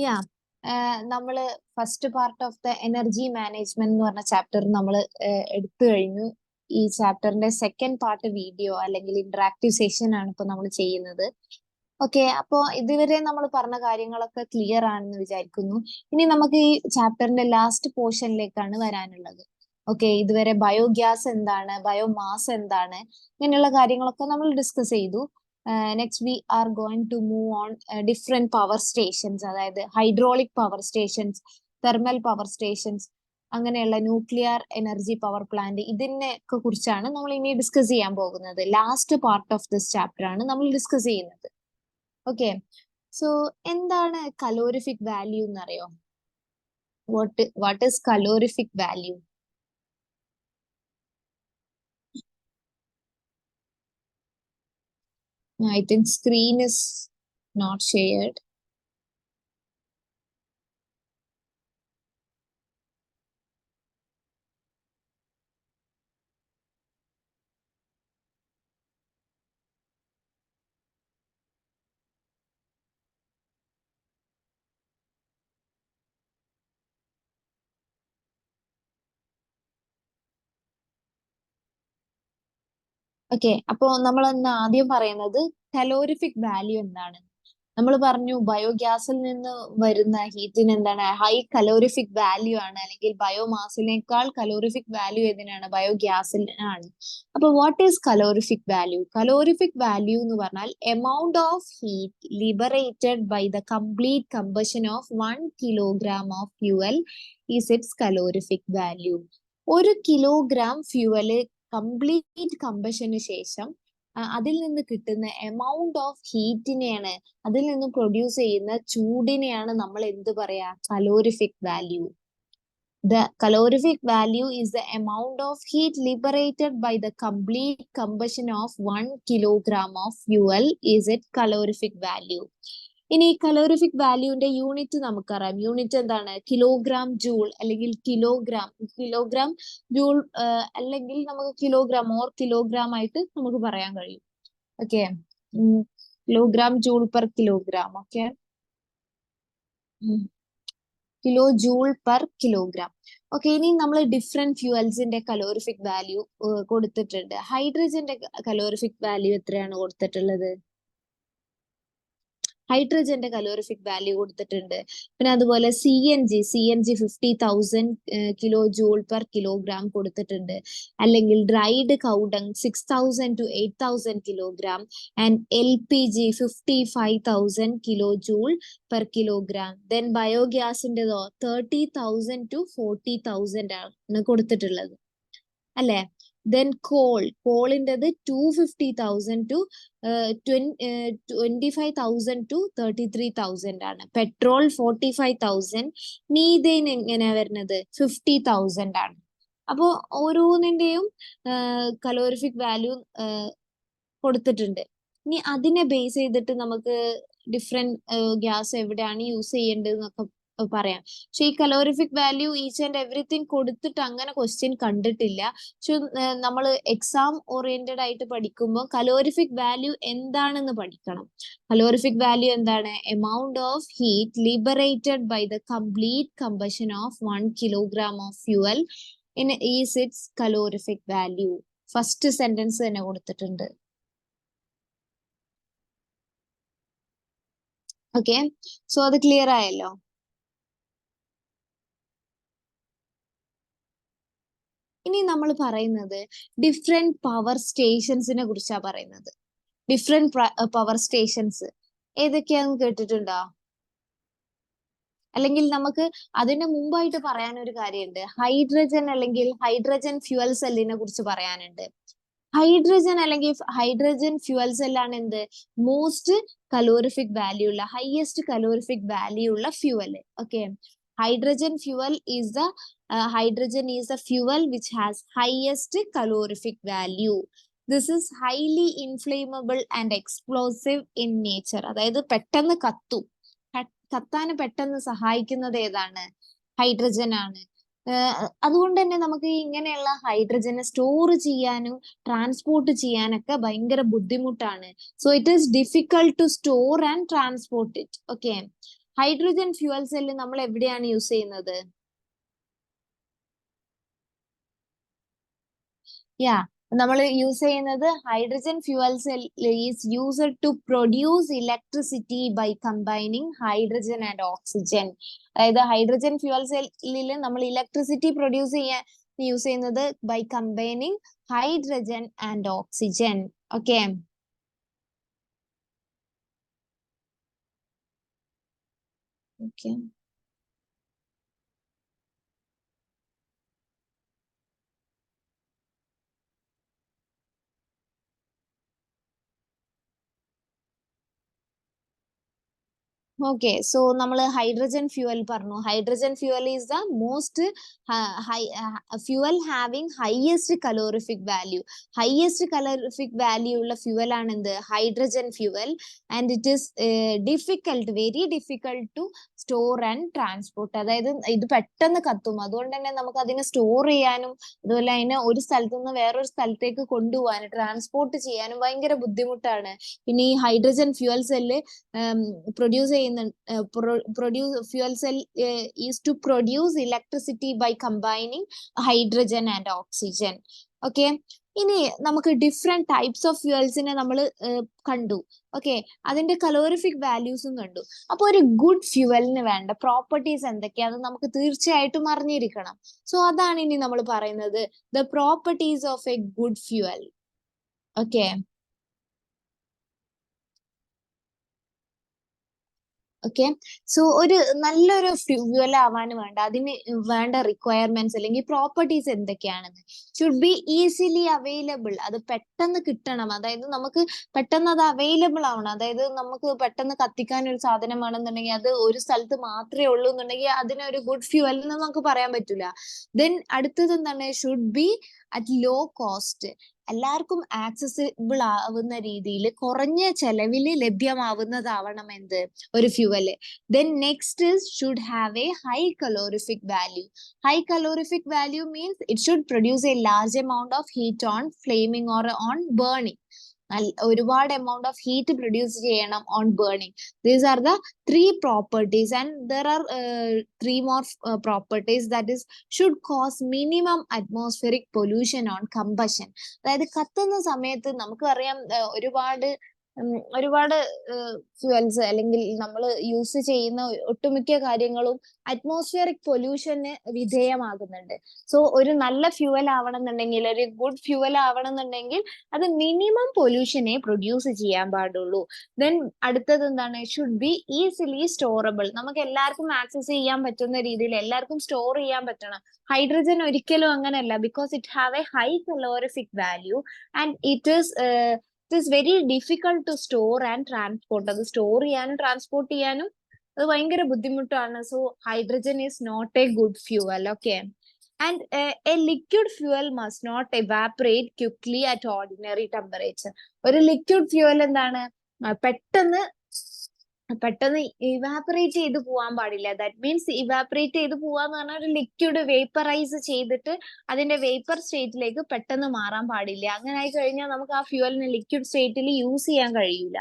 യാ നമ്മള് first part of the energy management എന്ന് പറഞ്ഞ ചാപ്റ്റർ നമ്മൾ എടുത്തു കഴിഞ്ഞു. ഈ ചാപ്റ്ററിന്റെ സെക്കൻഡ് പാർട്ട് വീഡിയോ അല്ലെങ്കിൽ ഇന്ററാക്റ്റീവ് സെഷൻ ആണ് ഇപ്പൊ നമ്മൾ ചെയ്യുന്നത്. ഓക്കെ, അപ്പോ ഇതുവരെ നമ്മൾ പറഞ്ഞ കാര്യങ്ങളൊക്കെ ക്ലിയർ ആണെന്ന് വിചാരിക്കുന്നു. ഇനി നമുക്ക് ഈ ചാപ്റ്ററിന്റെ ലാസ്റ്റ് പോർഷനിലേക്കാണ് വരാനുള്ളത്. ഓക്കെ, ഇതുവരെ ബയോഗ്യാസ് എന്താണ്, ബയോമാസ് എന്താണ്, ഇങ്ങനെയുള്ള കാര്യങ്ങളൊക്കെ നമ്മൾ ഡിസ്കസ് ചെയ്തു. Next we are going to move on different power stations, അതായത് hydraulic power stations, thermal power stations, അങ്ങനെയുള്ള ന്യൂക്ലിയർ എനർജി പവർ പ്ലാന്റ്, ഇതിനെയൊക്കെ കുറിച്ചാണ് നമ്മൾ ഇനി ഡിസ്കസ് ചെയ്യാൻ പോകുന്നത്. Last part of this chapter ആണ് നമ്മൾ ഡിസ്കസ് ചെയ്യുന്നത്. ഓക്കെ, സോ എന്താണ് കലോറിഫിക് വാല്യൂ എന്നറിയോ? What is calorific value? I think screen is not shared. Okay, അപ്പോ നമ്മൾ ഇന്ന് ആദ്യം പറയുന്നത് കലോറിഫിക് വാല്യൂ എന്താണ്. നമ്മൾ പറഞ്ഞു ബയോഗ്യാസിൽ നിന്ന് വരുന്ന ഹീറ്റിന് എന്താണ് ഹൈ കലോറിഫിക് വാല്യൂ ആണ്, അല്ലെങ്കിൽ ബയോമാസിനേക്കാൾ കലോറിഫിക് വാല്യൂ ഏതിനാണ്? ബയോഗ്യാസിനാണ്. അപ്പൊ what is calorific value? Calorific value എന്ന് പറഞ്ഞാൽ amount of heat liberated by the complete combustion of 1 kilogram of fuel is its calorific value. 1 kilogram fuel complete കമ്പഷന് ശേഷം അതിൽ നിന്ന് കിട്ടുന്ന എമൗണ്ട് ഓഫ് ഹീറ്റിനെയാണ്, അതിൽ നിന്ന് പ്രൊഡ്യൂസ് ചെയ്യുന്ന ചൂടിനെയാണ് നമ്മൾ എന്ത് പറയാ? Calorific value. The calorific value is the amount of heat liberated by the complete combustion of 1 kilogram of fuel is its calorific value. ഇനി കലോറിഫിക് വാല്യൂന്റെ യൂണിറ്റ് നമുക്കറിയാം. യൂണിറ്റ് എന്താണ്? കിലോഗ്രാം ജൂൾ അല്ലെങ്കിൽ കിലോഗ്രാം ജൂൾ അല്ലെങ്കിൽ നമുക്ക് കിലോഗ്രാം ആയിട്ട് നമുക്ക് പറയാൻ കഴിയും. Okay, kilogram joule per kilogram. Okay, kilo joule per kilogram. Okay, ഇനി നമ്മൾ ഡിഫറെന്റ് ഫ്യൂവൽസിന്റെ കലോറിഫിക് വാല്യൂ കൊടുത്തിട്ടുണ്ട്. ഹൈഡ്രജന്റെ കലോറിഫിക് വാല്യൂ എത്രയാണ് കൊടുത്തിട്ടുള്ളത്? ഹൈഡ്രജന്റെ കലോറിഫിക് വാല്യൂ കൊടുത്തിട്ടുണ്ട്. പിന്നെ അതുപോലെ C N G 50,000 kilo joule per kilogram കൊടുത്തിട്ടുണ്ട്. അല്ലെങ്കിൽ dried cow dung 6,000 to 8,000 kilogram and LPG 55,000 kilo joule per kilogram. Then ബയോഗ്യാസിന്റെതോ 30,000 to 40,000 ആണ് കൊടുത്തിട്ടുള്ളത്, അല്ലെ? ദെൻ കോളിൻ്റെത് 250,000 to 25,000 to 33,000 ആണ്. പെട്രോൾ 45,000. മീഥെയ്ൻ എങ്ങനെയാ വരുന്നത്? 50,000 ആണ്. അപ്പോ ഓരോന്നിന്റെയും കലോറിഫിക് വാല്യൂ കൊടുത്തിട്ടുണ്ട്. ഇനി അതിനെ ബേസ് ചെയ്തിട്ട് നമുക്ക് ഡിഫറെന്റ് ഗ്യാസ് എവിടെയാണ് യൂസ് ചെയ്യേണ്ടത് എന്നൊക്കെ പറയാം. പക്ഷെ ഈ calorific value each and everything കൊടുത്തിട്ട് അങ്ങനെ ക്വസ്റ്റ്യൻ കണ്ടിട്ടില്ല. പക്ഷെ നമ്മൾ എക്സാം ഓറിയന്റഡ് ആയിട്ട് പഠിക്കുമ്പോൾ കലോറിഫിക് വാല്യൂ എന്താണെന്ന് പഠിക്കണം. കലോറിഫിക് വാല്യൂ എന്താണ്? Amount of heat liberated by the complete combustion of 1 kilogram of fuel in is its calorific value. First sentence തന്നെ കൊടുത്തിട്ടുണ്ട്. ഓക്കെ, സോ അത് ക്ലിയർ ആയല്ലോ. ഇനി നമ്മൾ പറയുന്നത് ഡിഫറെന്റ് പവർ സ്റ്റേഷൻസിനെ കുറിച്ചാണ് പറയുന്നത്. ഡിഫറെന്റ് പവർ സ്റ്റേഷൻസ് ഏതൊക്കെയാന്ന് കേട്ടിട്ടുണ്ടോ? അല്ലെങ്കിൽ നമുക്ക് അതിന് മുമ്പായിട്ട് പറയാനൊരു കാര്യമുണ്ട്. ഹൈഡ്രജൻ അല്ലെങ്കിൽ ഹൈഡ്രജൻ ഫ്യൂവൽ സെല്ലിനെ കുറിച്ച് പറയാനുണ്ട്. ഹൈഡ്രജൻ അല്ലെങ്കിൽ ഹൈഡ്രജൻ ഫ്യൂവൽ സെല്ലാണ് എന്ത്? മോസ്റ്റ് കലോറിഫിക് വാല്യൂ ഉള്ള, ഹൈയസ്റ്റ് കലോറിഫിക് വാല്യൂ ഉള്ള fuel. Okay, hydrogen fuel is the fuel which has highest calorific value. This is highly inflammable and explosive in nature. അതായത് പെട്ടെന്ന് കത്താൻ പെട്ടെന്ന് സഹായിക്കുന്നത് ഏതാണ്? ഹൈഡ്രജൻ ആണ്. അതുകൊണ്ട് തന്നെ നമുക്ക് ഇങ്ങനെയുള്ള ഹൈഡ്രജനെ സ്റ്റോർ ചെയ്യാനും ട്രാൻസ്പോർട്ട് ചെയ്യാനൊക്കെ ഭയങ്കര ബുദ്ധിമുട്ടാണ്. So it is difficult to store and transport it. Okay, hydrogen fuel cell നമ്മൾ എവിടെയാണ് യൂസ് ചെയ്യുന്നത്? യാ, നമ്മൾ യൂസ് ചെയ്യുന്നത് hydrogen fuel cell is used to produce electricity by combining hydrogen and oxygen. അതായത് ഹൈഡ്രജൻ ഫ്യൂവൽ സെല്ലിൽ നമ്മൾ electricity produce ചെയ്യാൻ use ചെയ്യുന്നത് by combining hydrogen and oxygen. Okay, okay. Okay, so നമ്മൾ ഹൈഡ്രജൻ ഫ്യൂവൽ പറഞ്ഞു. Hydrogen fuel is the most fuel having highest calorific value. Highest calorific value ഉള്ള fuel ആണ് എന്ത്? Hydrogen fuel. And it is very difficult to store and transport. അതായത് ഇത് പെട്ടെന്ന് കത്തും, അതുകൊണ്ട് തന്നെ നമുക്ക് അതിനെ സ്റ്റോർ ചെയ്യാനും അതുപോലെ അതിനെ ഒരു സ്ഥലത്ത് നിന്ന് വേറൊരു സ്ഥലത്തേക്ക് കൊണ്ടുപോകാനും ട്രാൻസ്പോർട്ട് ചെയ്യാനും ഭയങ്കര ബുദ്ധിമുട്ടാണ്. പിന്നെ ഈ hydrogen fuel cell produce fuel cell is to produce electricity by combining hydrogen and oxygen. Okay, ഇനി നമുക്ക് ഡിഫറെന്റ് ടൈപ്സ് ഓഫ് ഫ്യൂവൽസിനെ നമ്മൾ കണ്ടു. ഓക്കെ, അതിന്റെ കലോറിഫിക് വാല്യൂസും കണ്ടു. അപ്പൊ ഒരു ഗുഡ് ഫ്യൂവലിന് വേണ്ട പ്രോപ്പർട്ടീസ് എന്തൊക്കെയാ, അത് നമുക്ക് തീർച്ചയായിട്ടും അറിഞ്ഞിരിക്കണം. സോ അതാണ് ഇനി നമ്മൾ പറയുന്നത്, the properties of A good fuel. Okay, okay. So ഒരു നല്ലൊരു ഫ്യൂവൽ ആവാൻ വേണ്ട അതിന് വേണ്ട റിക്വയർമെന്റ്സ് അല്ലെങ്കിൽ പ്രോപ്പർട്ടീസ് എന്തൊക്കെയാണെന്ന്. ഷുഡ് ബി ഈസിലി അവൈലബിൾ, അത് പെട്ടെന്ന് കിട്ടണം. അതായത് നമുക്ക് പെട്ടെന്ന് അത് അവൈലബിൾ ആവണം. അതായത് നമുക്ക് പെട്ടെന്ന് കത്തിക്കാൻ ഒരു സാധനം വേണമെന്നുണ്ടെങ്കിൽ അത് ഒരു സ്ഥലത്ത് മാത്രമേ ഉള്ളൂ എന്നുണ്ടെങ്കിൽ അതിനൊരു ഗുഡ് ഫ്യൂവൽ എന്ന് നമുക്ക് പറയാൻ പറ്റില്ല. ദെൻ അടുത്തത് എന്താണ്? Should be at low cost, എല്ലാവർക്കും ആക്സസിബിൾ ആവുന്ന രീതിയിൽ കുറഞ്ഞ ചെലവിൽ ലഭ്യമാവുന്നതാവണം എന്ത്? ഒരു fuel. Then next should have a high calorific value. High calorific value means it should produce a large amount of heat on flaming or on burning. ഒരുപാട് amount of heat produce ചെയ്യണം on burning. These are the three properties and there are three more properties. That is should cause minimum atmospheric pollution on combustion. അതായത് കത്തുന്ന സമയത്ത് നമുക്കറിയാം ഒരുപാട് fuels അല്ലെങ്കിൽ നമ്മൾ use ചെയ്യുന്ന ഒട്ടുമിക്ക കാര്യങ്ങളും അറ്റ്മോസ്ഫിയറിക് പൊല്യൂഷന് വിധേയമാകുന്നുണ്ട്. സോ ഒരു നല്ല ഫ്യൂവൽ ആവണമെന്നുണ്ടെങ്കിൽ, ഒരു ഗുഡ് ഫ്യൂവൽ ആവണമെന്നുണ്ടെങ്കിൽ അത് മിനിമം പൊല്യൂഷനെ പ്രൊഡ്യൂസ് ചെയ്യാൻ പാടുള്ളൂ. ദെൻ അടുത്തത് എന്താണ്? Should be easily storable. നമുക്ക് എല്ലാവർക്കും ആക്സസ് ചെയ്യാൻ പറ്റുന്ന രീതിയിൽ എല്ലാവർക്കും സ്റ്റോർ ചെയ്യാൻ പറ്റണം. ഹൈഡ്രജൻ ഒരിക്കലും അങ്ങനെയല്ല, because it have a high calorific value and it is very difficult to store and transport. അത് സ്റ്റോർ ചെയ്യാനും ട്രാൻസ്പോർട്ട് ചെയ്യാനും അത് ഭയങ്കര ബുദ്ധിമുട്ടാണ്. So hydrogen is not a good fuel. Okay, and a liquid fuel must not evaporate quickly at ordinary temperature. ഒരു liquid fuel എന്താണ്? പെട്ടെന്ന് evaporate ചെയ്ത് പോവാൻ പാടില്ല. ദാറ്റ് മീൻസ് ഇവാപറേറ്റ് ചെയ്ത് പോവാന്ന് പറഞ്ഞാൽ ഒരു ലിക്വിഡ് വേപ്പറൈസ് ചെയ്തിട്ട് അതിന്റെ വേപ്പർ സ്റ്റേറ്റിലേക്ക് പെട്ടെന്ന് മാറാൻ പാടില്ല. അങ്ങനെ ആയി കഴിഞ്ഞാൽ നമുക്ക് ആ ഫ്യൂവലിന് ലിക്വിഡ് സ്റ്റേറ്റിൽ യൂസ് ചെയ്യാൻ കഴിയൂല.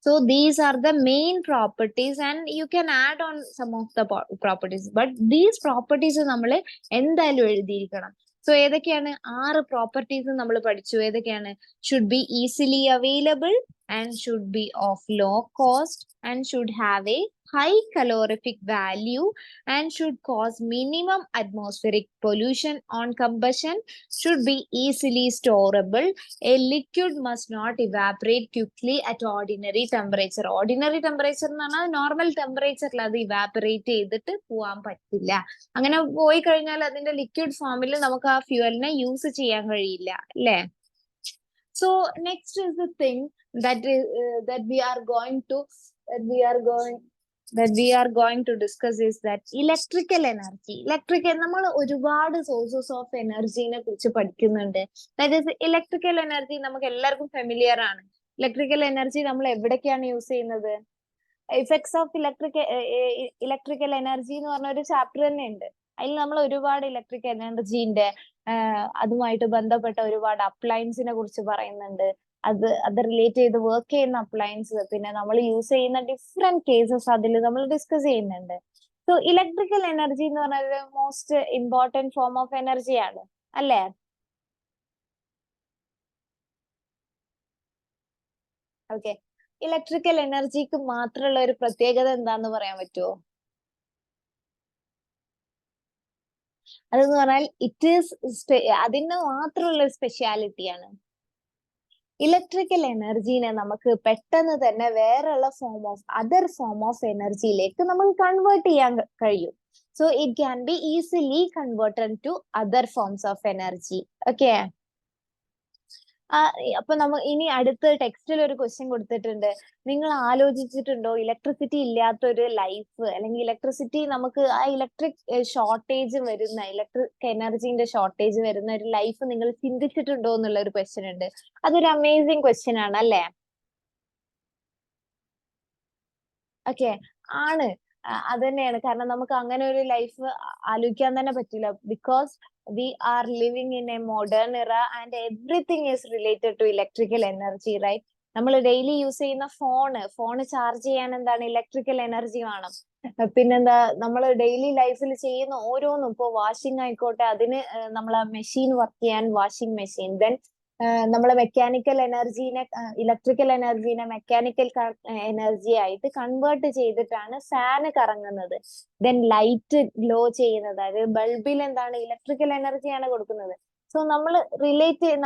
So these are the main properties and you can add on some of the properties. But these properties നമ്മൾ എന്തായാലും എഴുതിയിരിക്കണം. സോ ഏതൊക്കെയാണ്? 6 പ്രോപ്പർട്ടീസ് നമ്മൾ പഠിച്ചു. ഏതൊക്കെയാണ്? Should be easily available and should be of low cost and should have a high calorific value and should cause minimum atmospheric pollution on combustion, should be easily storable, a liquid must not evaporate quickly at ordinary temperature. Ordinary temperature എന്ന് പറഞ്ഞാൽ normal ടെമ്പറേച്ചറിൽ അത് evaporate ചെയ്തിട്ട് പോവാൻ പറ്റില്ല. അങ്ങനെ പോയി കഴിഞ്ഞാൽ അതിന്റെ ലിക്വിഡ് ഫോമിൽ നമുക്ക് ആ ഫ്യൂവലിനെ യൂസ് ചെയ്യാൻ കഴിയില്ല, അല്ലേ? So next is the thing that we are going to discuss is that electrical energy. നമ്മൾ ഒരുപാട് സോഴ്സസ് ഓഫ് എനർജിനെ കുറിച്ച് പഠിക്കുന്നുണ്ട്. ദാറ്റ് ഈസ് ഇലക്ട്രിക്കൽ എനർജി നമുക്ക് എല്ലാവർക്കും ഫെമിലിയർ ആണ്. ഇലക്ട്രിക്കൽ എനർജി നമ്മൾ എവിടേക്കാണ് യൂസ് ചെയ്യുന്നത്? ഇഫക്ട്സ് ഓഫ് ഇലക്ട്രിക്കൽ എനർജി എന്ന് പറഞ്ഞ ഒരു ചാപ്റ്റർ തന്നെ ഉണ്ട്. അതിൽ നമ്മൾ ഒരുപാട് ഇലക്ട്രിക് എനർജിന്റെ അതുമായിട്ട് ബന്ധപ്പെട്ട ഒരുപാട് അപ്ലയൻസിനെ കുറിച്ച് പറയുന്നുണ്ട്. അത് റിലേറ്റ് ചെയ്ത് വർക്ക് ചെയ്യുന്ന അപ്ലയൻസ്, പിന്നെ നമ്മൾ യൂസ് ചെയ്യുന്ന ഡിഫറെന്റ് കേസസ് അതിൽ നമ്മൾ ഡിസ്കസ് ചെയ്യുന്നുണ്ട്. സോ ഇലക്ട്രിക്കൽ എനർജി എന്ന് പറഞ്ഞാൽ മോസ്റ്റ് ഇമ്പോർട്ടന്റ് ഫോം ഓഫ് എനർജിയാണ്, അല്ലേ? ഓക്കെ. ഇലക്ട്രിക്കൽ എനർജിക്ക് മാത്രമുള്ള ഒരു പ്രത്യേകത എന്താന്ന് പറയാൻ പറ്റുമോ? അതെന്ന് പറഞ്ഞാൽ ഇറ്റ് ഈസ് അതിന് മാത്രമുള്ള ഒരു സ്പെഷ്യാലിറ്റിയാണ്. ഇലക്ട്രിക്കൽ എനർജീനെ നമുക്ക് പെട്ടെന്ന് തന്നെ വേറെയുള്ള അതർ ഫോം ഓഫ് എനർജിയിലേക്ക് നമുക്ക് കൺവേർട്ട് ചെയ്യാൻ കഴിയും. So it can be easily converted to other forms of energy. Okay. അപ്പൊ ഇനി അടുത്ത ടെക്സ്റ്റിൽ ഒരു ക്വസ്റ്റ്യൻ കൊടുത്തിട്ടുണ്ട്. നിങ്ങൾ ആലോചിച്ചിട്ടുണ്ടോ ഇലക്ട്രിസിറ്റി ഇല്ലാത്ത ഒരു ലൈഫ്, അല്ലെങ്കിൽ ഇലക്ട്രിസിറ്റി നമുക്ക് ആ ഇലക്ട്രിക് ഷോർട്ടേജ് വരുന്ന, ഇലക്ട്രിക് എനർജിന്റെ ഷോർട്ടേജ് വരുന്ന ഒരു ലൈഫ് നിങ്ങൾ ചിന്തിച്ചിട്ടുണ്ടോ എന്നുള്ള ഒരു ക്വസ്റ്റ്യൻ ഉണ്ട്. അതൊരു അമേസിങ് ക്വസ്റ്റ്യൻ ആണ്, അല്ലേ? ഓക്കെ. ആണ്. അത് തന്നെയാണ്. കാരണം നമുക്ക് അങ്ങനെ ഒരു ലൈഫ് ആലോചിക്കാൻ തന്നെ പറ്റില്ല. Because we are living in a modern era and everything is related to electrical energy, right? നമ്മൾ ഡെയിലി യൂസ് ചെയ്യുന്ന ഫോണ് ചാർജ് ചെയ്യാൻ എന്താണ് ഇലക്ട്രിക്കൽ എനർജി വേണം. പിന്നെന്താ, നമ്മൾ ഡെയിലി ലൈഫിൽ ചെയ്യുന്ന ഓരോന്നും, ഇപ്പൊ വാഷിംഗ് ആയിക്കോട്ടെ, അതിന് നമ്മളെ മെഷീൻ വർക്ക് ചെയ്യാൻ വാഷിംഗ് മെഷീൻ, ദെൻ നമ്മളെ മെക്കാനിക്കൽ എനർജീനെ, ഇലക്ട്രിക്കൽ എനർജീനെ മെക്കാനിക്കൽ എനർജി ആയിട്ട് കൺവേർട്ട് ചെയ്തിട്ടാണ് ഫാന് കറങ്ങുന്നത്. ദെൻ ലൈറ്റ് ഗ്ലോ ചെയ്യുന്നത്, അതായത് ബൾബിൽ എന്താണ് ഇലക്ട്രിക്കൽ എനർജിയാണ് കൊടുക്കുന്നത്. സോ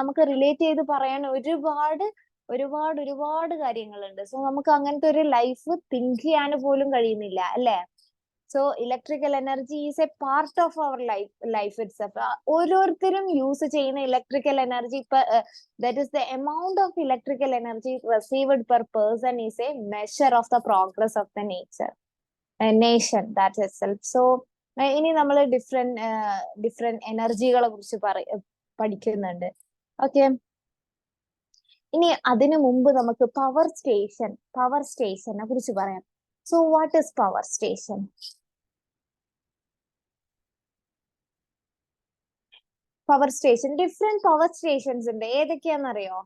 നമുക്ക് റിലേറ്റ് ചെയ്ത് പറയാൻ ഒരുപാട് ഒരുപാട് ഒരുപാട് കാര്യങ്ങളുണ്ട്. സോ നമുക്ക് അങ്ങനത്തെ ഒരു ലൈഫ് തിങ്ക് ചെയ്യാൻ പോലും കഴിയുന്നില്ല, അല്ലെ? So electrical energy is a part of our life itself. ഓരോരുത്തരും യൂസ് ചെയ്യുന്ന electrical energy, that is the amount of electrical energy received per person is a measure of the progress of the nation that itself. So ഇനി നമ്മൾ different എനർജികളെ കുറിച്ച് പഠിക്കുന്നുണ്ട്. Okay. ഇനി അതിനു മുമ്പ് നമുക്ക് പവർ സ്റ്റേഷനെ കുറിച്ച് പറയാം. So what is power station? Different power stations ഉണ്ട്. ഏതൊക്കെയാണെന്നറിയോ?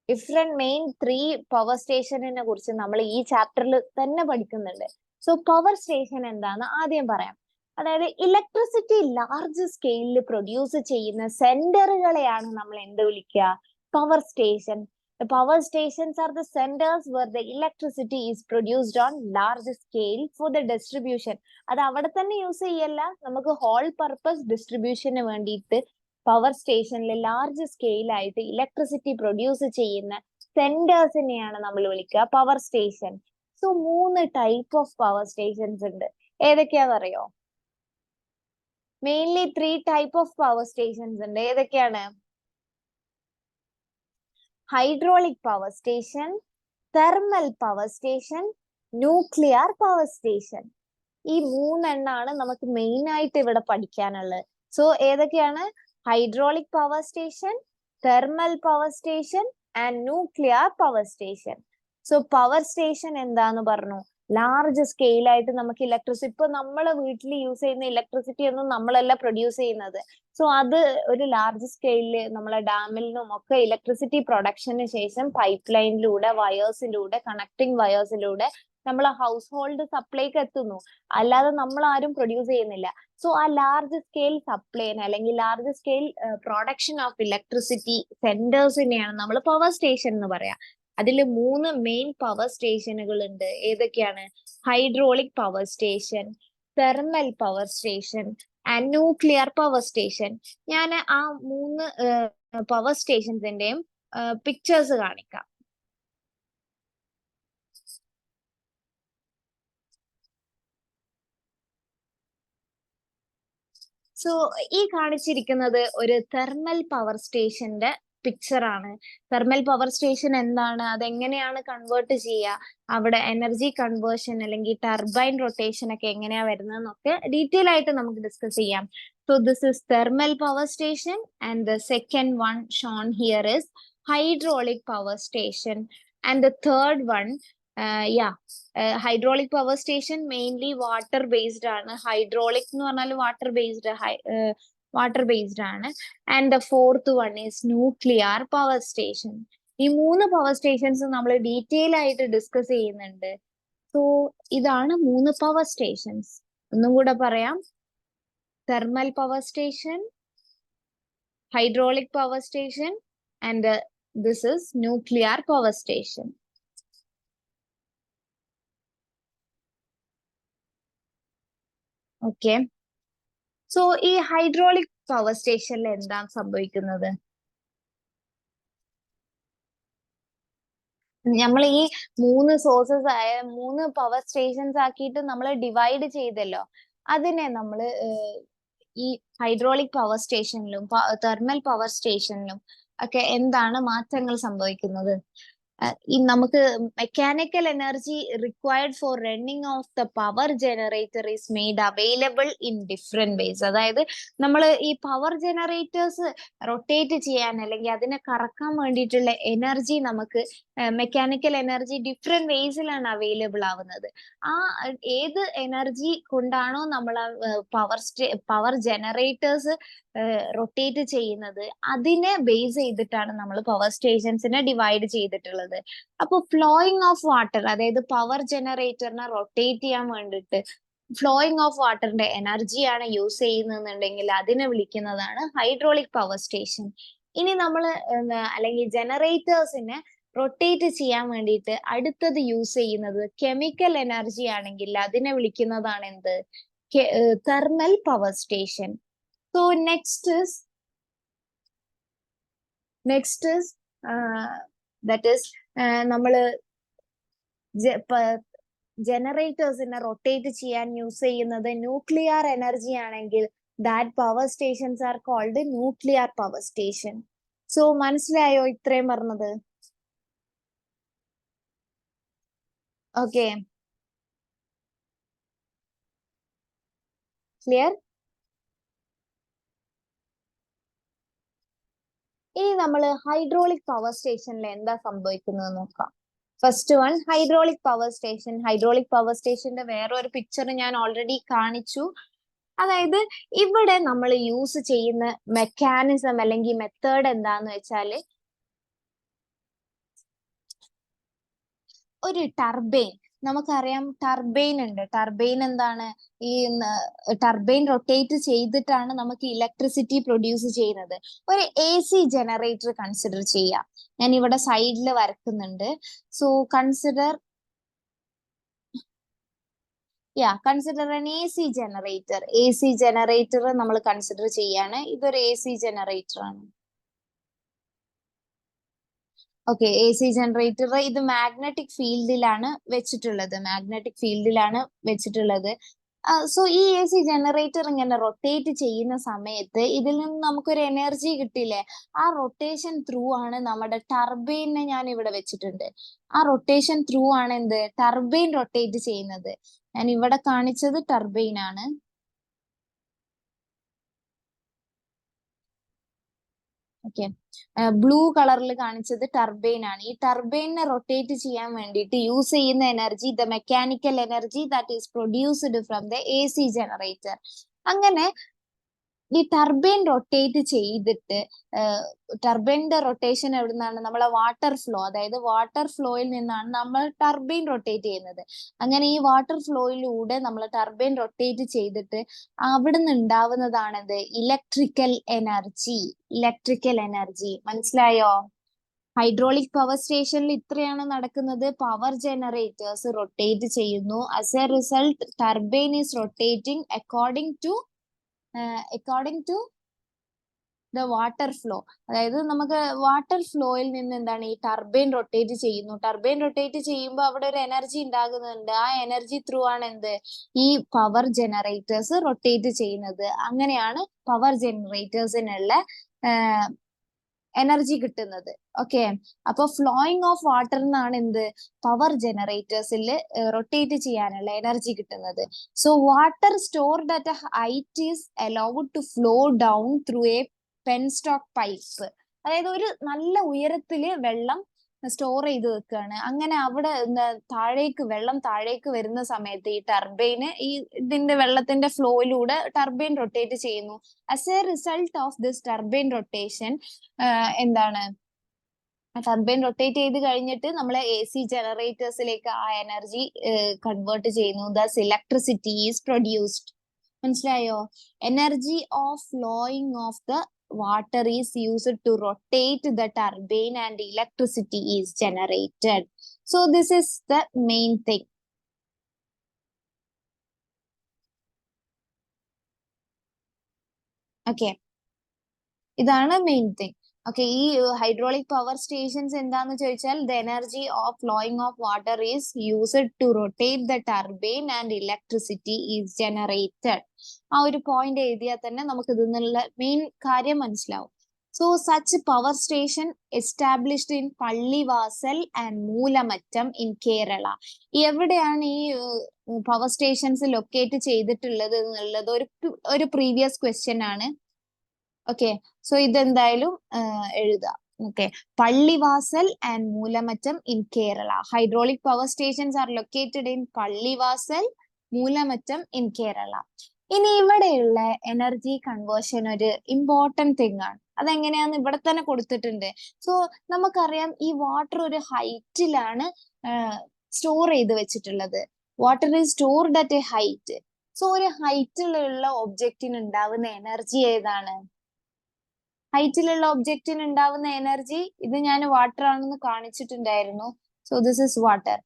ഡിഫറെന്റ് മെയിൻ 3 പവർ സ്റ്റേഷനെ കുറിച്ച് നമ്മൾ ഈ ചാപ്റ്ററിൽ തന്നെ പഠിക്കുന്നുണ്ട്. സോ പവർ സ്റ്റേഷൻ എന്താന്ന് ആദ്യം പറയാം. അതായത് ഇലക്ട്രിസിറ്റി ലാർജ് സ്കെയിലിൽ പ്രൊഡ്യൂസ് ചെയ്യുന്ന സെന്ററുകളെയാണ് നമ്മൾ എന്ത് വിളിക്കുക? Power station. The power stations are the centers where the electricity is produced on large scale for the distribution. അത് അവിടെ തന്നെ യൂസ് ചെയ്യല്ല, നമുക്ക് ഹോൾ പർപ്പസ് ഡിസ്ട്രിബ്യൂഷന് വേണ്ടിയിട്ട് പവർ സ്റ്റേഷനിൽ ലാർജ് സ്കെയിൽ ആയിട്ട് ഇലക്ട്രിസിറ്റി പ്രൊഡ്യൂസ് ചെയ്യുന്ന സെന്റേഴ്സിനെയാണ് നമ്മൾ വിളിക്കുക power station. So 3 type of power stations ഉണ്ട്. ഏതൊക്കെയാണെന്നറിയോ? Mainly 3 type of power stations ഉണ്ട്. ഏതൊക്കെയാണ്? Hydraulic power station, thermal power station, nuclear power station. ഈ 3 എണ്ണാണ് നമുക്ക് മെയിൻ ആയിട്ട് ഇവിടെ പഠിക്കാനുള്ളത്. സോ ഏതൊക്കെയാണ്? Hydraulic power station, thermal power station and nuclear power station. So power station എന്താന്ന് പറഞ്ഞു? ലാർജ് സ്കെയിൽ ആയിട്ട് നമുക്ക് ഇലക്ട്രിസിറ്റി, ഇപ്പൊ നമ്മളെ വീട്ടിൽ യൂസ് ചെയ്യുന്ന ഇലക്ട്രിസിറ്റി ഒന്നും നമ്മളല്ല പ്രൊഡ്യൂസ് ചെയ്യുന്നത്. സോ അത് ഒരു ലാർജ് സ്കെയിലില് നമ്മളെ ഡാമിൽ നിന്നും ഒക്കെ ഇലക്ട്രിസിറ്റി പ്രൊഡക്ഷന് ശേഷം പൈപ്പ് ലൈനിലൂടെ, കണക്ടിങ് വയേഴ്സിലൂടെ നമ്മളെ ഹൗസ് ഹോൾഡ് സപ്ലൈക്ക് എത്തുന്നു. അല്ലാതെ നമ്മൾ ആരും പ്രൊഡ്യൂസ് ചെയ്യുന്നില്ല. സോ ആ ലാർജ് സ്കെയിൽ സപ്ലൈനെ, അല്ലെങ്കിൽ large scale production of electricity സെന്റേഴ്സിനെയാണ് നമ്മൾ പവർ സ്റ്റേഷൻ എന്ന് പറയാ. അതിൽ 3 മെയിൻ പവർ സ്റ്റേഷനുകൾ ഉണ്ട്. ഏതൊക്കെയാണ്? Hydraulic power station, thermal power station and nuclear power station. ഞാൻ ആ 3 പവർ സ്റ്റേഷൻസിന്റെയും പിക്ചേഴ്സ് കാണിക്കാം. സോ ഈ കാണിച്ചിരിക്കുന്നത് ഒരു തെർമൽ പവർ സ്റ്റേഷന്റെ പിക്ചർ ആണ്. തെർമൽ പവർ സ്റ്റേഷൻ എന്താണ്, അതെങ്ങനെയാണ് കൺവേർട്ട് ചെയ്യുക, അവിടെ എനർജി കൺവേർഷൻ അല്ലെങ്കിൽ ടർബൈൻ റൊട്ടേഷൻ ഒക്കെ എങ്ങനെയാ വരുന്നതെന്നൊക്കെ ഡീറ്റെയിൽ ആയിട്ട് നമുക്ക് ഡിസ്കസ് ചെയ്യാം. So this is thermal power station and the second one shown here is hydraulic power station and the third one hydraulic power station mainly water based ആണ്. Hydraulic എന്ന് പറഞ്ഞാൽ water based ആണ്. And the fourth one is nuclear power station. ഈ 3 power stations നമ്മൾ detail ആയിട്ട് discuss ചെയ്യുന്നുണ്ട്. So ഇതാണ് 3 power stations. ഒന്നും കൂടെ പറയാം. Thermal power station, hydraulic power station, and this is nuclear power station. Okay. So ഈ ഹൈഡ്രോളിക് പവർ സ്റ്റേഷനിൽ എന്താ സംഭവിക്കുന്നത്? നമ്മൾ ഈ 3 സോഴ്സസ് ആയ 3 പവർ സ്റ്റേഷൻസ് ആക്കിയിട്ട് നമ്മൾ ഡിവൈഡ് ചെയ്തല്ലോ. അതിനെ നമ്മൾ ഈ ഹൈഡ്രോളിക് പവർ സ്റ്റേഷനിലും തെർമൽ പവർ സ്റ്റേഷനിലും ഒക്കെ എന്താണ് മാറ്റങ്ങൾ സംഭവിക്കുന്നത്? ഈ നമുക്ക് mechanical energy required for running of the power generator is made available in different vase. അതായത് നമ്മൾ ഈ പവർ ജനറേറ്റേഴ്സ് റൊട്ടേറ്റ് ചെയ്യാൻ അല്ലെങ്കിൽ അതിനെ കറക്കാൻ വേണ്ടിയിട്ടുള്ള എനർജി നമുക്ക് മെക്കാനിക്കൽ എനർജി ഡിഫറെന്റ് വേസിലാണ് അവൈലബിൾ ആവുന്നത്. ആ ഏത് എനർജി കൊണ്ടാണോ നമ്മൾ പവർ ജനറേറ്റേഴ്സ് റൊട്ടേറ്റ് ചെയ്യുന്നത് അതിനെ ബേസ് ചെയ്തിട്ടാണ് നമ്മൾ പവർ സ്റ്റേഷൻസിനെ ഡിവൈഡ് ചെയ്തിട്ടുള്ളത്. അപ്പൊ ഫ്ലോയിങ് ഓഫ് വാട്ടർ, അതായത് പവർ ജനറേറ്ററിനെ റൊട്ടേറ്റ് ചെയ്യാൻ വേണ്ടിയിട്ട് ഫ്ലോയിങ് ഓഫ് വാട്ടറിന്റെ എനർജിയാണ് യൂസ് ചെയ്യുന്നുണ്ടെങ്കിൽ അതിനെ വിളിക്കുന്നതാണ് ഹൈഡ്രോളിക് പവർ സ്റ്റേഷൻ. ഇനി നമ്മൾ അല്ലെങ്കിൽ ജനറേറ്റേഴ്സിനെ റൊട്ടേറ്റ് ചെയ്യാൻ വേണ്ടിയിട്ട് അടുത്തത് യൂസ് ചെയ്യുന്നത് കെമിക്കൽ എനർജി ആണെങ്കിൽ അതിനെ വിളിക്കുന്നതാണ് എന്ത്? Thermal power station. So next is that is നമ്മള് ജനറേറ്റേഴ്സിനെ റൊട്ടേറ്റ് ചെയ്യാൻ യൂസ് ചെയ്യുന്നത് ന്യൂക്ലിയർ എനർജി ആണെങ്കിൽ that power stations are called nuclear power station. So മനസ്സിലായോ ഇത്രയും പറഞ്ഞത്? Okay, clear? ഇനി നമ്മൾ ഹൈഡ്രോളിക് പവർ സ്റ്റേഷനിൽ എന്താ സംഭവിക്കുന്നത് നോക്കാം. First one, hydraulic power station. Hydraulic power സ്റ്റേഷന്റെ വേറൊരു പിക്ചർ ഞാൻ ഓൾറെഡി കാണിച്ചു. അതായത് ഇവിടെ നമ്മൾ യൂസ് ചെയ്യുന്ന മെക്കാനിസം അല്ലെങ്കിൽ മെത്തേഡ് എന്താന്ന് വെച്ചാല് ഒരു ടർബൈൻ. നമുക്കറിയാം ടർബൈൻ ഉണ്ട്. ടർബൈൻ എന്താണ്? ഈ ടർബൈൻ റൊട്ടേറ്റ് ചെയ്തിട്ടാണ് നമുക്ക് ഇലക്ട്രിസിറ്റി പ്രൊഡ്യൂസ് ചെയ്യുന്നത്. ഒരു AC ജനറേറ്റർ കൺസിഡർ ചെയ്യാം. ഞാൻ ഇവിടെ സൈഡിൽ വരക്കുന്നുണ്ട്. So consider consider an AC generator. AC generator നമ്മൾ കൺസിഡർ ചെയ്യാണ്. ഇതൊരു AC ജനറേറ്റർ ആണ്. ഓക്കെ, AC ജനറേറ്റർ ഇത് മാഗ്നറ്റിക് ഫീൽഡിലാണ് വെച്ചിട്ടുള്ളത്. സോ ഈ AC ജനറേറ്റർ ഇങ്ങനെ റൊട്ടേറ്റ് ചെയ്യുന്ന സമയത്ത് ഇതിൽ നിന്ന് നമുക്കൊരു എനർജി കിട്ടില്ലേ? ആ റൊട്ടേഷൻ ത്രൂ ആണ് നമ്മുടെ ടർബൈനെ ഞാൻ ഇവിടെ വെച്ചിട്ടുണ്ട്. ആ റൊട്ടേഷൻ ത്രൂ ആണ് എന്ത്? ടർബൈൻ റൊട്ടേറ്റ് ചെയ്യുന്നത്. ഞാൻ ഇവിടെ കാണിച്ചത് ടർബൈൻ ആണ്. ഓക്കെ, ബ്ലൂ കളറിൽ കാണിച്ചത് ടർബൈൻ ആണ്. ഈ ടർബൈനെ റൊട്ടേറ്റ് ചെയ്യാൻ വേണ്ടിയിട്ട് യൂസ് ചെയ്യുന്ന energy the mechanical energy that is produced from the AC generator. അങ്ങനെ ഈ ടർബൈൻ റൊട്ടേറ്റ് ചെയ്തിട്ട് ടർബൈൻ്റെ റൊട്ടേഷൻ എവിടുന്നാണ്? നമ്മളെ വാട്ടർ ഫ്ലോ, അതായത് വാട്ടർ ഫ്ലോയിൽ നിന്നാണ് നമ്മൾ ടർബൈൻ റൊട്ടേറ്റ് ചെയ്യുന്നത്. അങ്ങനെ ഈ വാട്ടർ ഫ്ലോയിലൂടെ നമ്മൾ ടർബൈൻ റൊട്ടേറ്റ് ചെയ്തിട്ട് അവിടുന്ന് ഉണ്ടാവുന്നതാണത് ഇലക്ട്രിക്കൽ എനർജി. മനസ്സിലായോ? ഹൈഡ്രോളിക് പവർ സ്റ്റേഷനിൽ ഇത്രയാണ് നടക്കുന്നത്. പവർ ജനറേറ്റേഴ്സ് റൊട്ടേറ്റ് ചെയ്യുന്നു. As a result turbine is rotating according to the water flow. അതായത് നമുക്ക് വാട്ടർ ഫ്ലോയിൽ നിന്ന് എന്താണ് ഈ ടർബൈൻ റൊട്ടേറ്റ് ചെയ്യുന്നു. ടർബൈൻ റൊട്ടേറ്റ് ചെയ്യുമ്പോൾ അവിടെ ഒരു എനർജി ഉണ്ടാകുന്നുണ്ട്. ആ എനർജി ത്രൂ ആണ് എന്ത്? ഈ പവർ ജനറേറ്റേഴ്സ് റൊട്ടേറ്റ് ചെയ്യുന്നത്. അങ്ങനെയാണ് പവർ ജനറേറ്റേഴ്സിനുള്ള എനർജി കിട്ടുന്നത്. ഓക്കെ, അപ്പൊ ഫ്ലോയിങ് ഓഫ് വാട്ടർ എന്നാണ് എന്ത്? പവർ ജനറേറ്റേഴ്സിൽ റൊട്ടേറ്റ് ചെയ്യാനുള്ള എനർജി കിട്ടുന്നത്. So water stored at height is allowed to flow down through a penstock pipe. അതായത് ഒരു നല്ല ഉയരത്തില് വെള്ളം സ്റ്റോർ ചെയ്ത് വെക്കുകയാണ്. അങ്ങനെ അവിടെ വെള്ളം താഴേക്ക് വരുന്ന സമയത്ത് ഈ ടർബൈന് ഇതിന്റെ വെള്ളത്തിന്റെ ഫ്ലോയിലൂടെ ടർബൈൻ റൊട്ടേറ്റ് ചെയ്യുന്നു. As a result of this turbine rotation എന്താണ്? ടർബൈൻ റൊട്ടേറ്റ് ചെയ്ത് കഴിഞ്ഞിട്ട് നമ്മൾ AC ജനറേറ്റേഴ്സിലേക്ക് ആ എനർജി കൺവേർട്ട് ചെയ്യുന്നു. Thus electricity is produced. മനസ്സിലായോ? Energy of flowing of the water is used to rotate the turbine and electricity is generated. So this is the main thing. Okay, ഇതാണ് main thing. Okay, ഈ hydraulic power stations എന്താന്ന് ചോദിച്ചാൽ the energy of flowing of water is used to rotate the turbine and electricity is generated. ആ ഒരു point എഴുതിയാൽ തന്നെ നമുക്ക് ഇതിന്നുള്ള main കാര്യം മനസ്സിലാവും. So such power station established in Pallivasal and Moolamattam in Kerala. എവിടെയാണ് ഈ പവർ സ്റ്റേഷൻസ് ലൊക്കേറ്റ് ചെയ്തിട്ടുള്ളത് എന്നുള്ളത് ഒരു പ്രീവിയസ് ക്വസ്റ്റ്യൻ ആണ്. ഓക്കെ, സോ ഇതെന്തായാലും എഴുതാം. Okay, Pallivasal and Moolamattam in Kerala. Hydraulic power stations are located in Pallivasal, Moolamattam in Kerala. ഇനി ഇവിടെയുള്ള എനർജി കൺവേർഷൻ ഒരു ഇമ്പോർട്ടന്റ് തിങ് ആണ്. അതെങ്ങനെയാന്ന് ഇവിടെ തന്നെ കൊടുത്തിട്ടുണ്ട്. സോ നമുക്കറിയാം ഈ വാട്ടർ ഒരു ഹൈറ്റിലാണ് സ്റ്റോർ ചെയ്ത് വെച്ചിട്ടുള്ളത്. Water is stored at A height. So ഒരു ഹൈറ്റിലുള്ള ഒബ്ജക്റ്റിന് ഉണ്ടാവുന്ന എനർജി ഏതാണ്? ഹൈറ്റിലുള്ള ഒബ്ജക്റ്റിന് ഉണ്ടാവുന്ന എനർജി, ഇത് ഞാൻ വാട്ടർ ആണെന്ന് കാണിച്ചിട്ടുണ്ടായിരുന്നു. So this is water.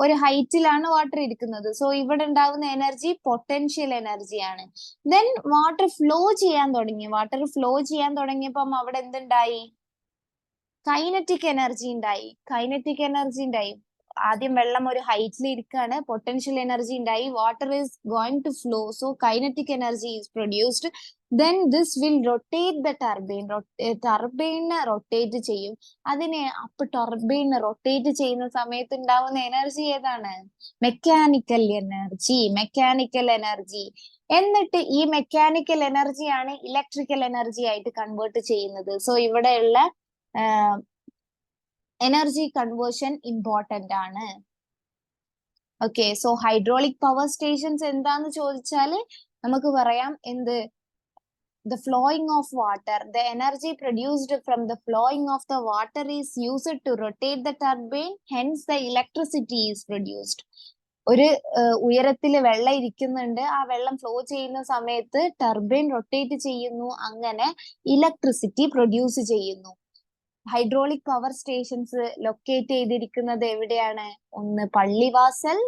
ഒരു ഹൈറ്റിലാണ് വാട്ടർ ഇരിക്കുന്നത്. സോ ഇവിടെ ഉണ്ടാവുന്ന എനർജി പൊട്ടൻഷ്യൽ എനർജിയാണ്. ദെൻ വാട്ടർ ഫ്ലോ ചെയ്യാൻ തുടങ്ങി. വാട്ടർ ഫ്ലോ ചെയ്യാൻ തുടങ്ങിയപ്പം അവിടെ എന്തുണ്ടായി? കൈനറ്റിക് എനർജി ഉണ്ടായി. കൈനറ്റിക് എനർജി ഉണ്ടായി. ആദ്യം വെള്ളം ഒരു ഹൈറ്റിൽ ഇരിക്കുകയാണ്, പൊട്ടൻഷ്യൽ എനർജി ഉണ്ടായി, water is going to flow, so kinetic energy is produced. Then this will rotate the turbine. ടർബൈനെ റൊട്ടേറ്റ് ചെയ്യും. അപ്പൊ ടർബൈനെ റൊട്ടേറ്റ് ചെയ്യുന്ന സമയത്ത് ഉണ്ടാവുന്ന എനർജി ഏതാണ്? Mechanical energy. Mechanical energy. എന്നിട്ട് ഈ മെക്കാനിക്കൽ എനർജിയാണ് ഇലക്ട്രിക്കൽ എനർജി ആയിട്ട് കൺവേർട്ട് ചെയ്യുന്നത്. സോ ഇവിടെയുള്ള എനർജി കൺവേർഷൻ ഇമ്പോർട്ടന്റ് ആണ്. Okay, so hydraulic power stations എന്താന്ന് ചോദിച്ചാല് നമുക്ക് പറയാം എന്ത്? The flowing of water, the energy produced from the flowing of the water is used to rotate the turbine, hence the electricity is produced. ഒരു ഉയരത്തിൽ വെള്ളം ഇരിക്കുന്നുണ്ട്, ആ വെള്ളം ഫ്ലോ ചെയ്യുന്ന സമയത്ത് ടർബൈൻ റൊട്ടേറ്റ് ചെയ്യുന്നു, അങ്ങനെ ഇലക്ട്രിസിറ്റി പ്രൊഡ്യൂസ് ചെയ്യുന്നു. ഹൈഡ്രോളിക് പവർ സ്റ്റേഷൻസ് ലൊക്കേറ്റ് ചെയ്തിരിക്കുന്നത് എവിടെയാണ്? ഒന്ന് പള്ളിവാസൽ,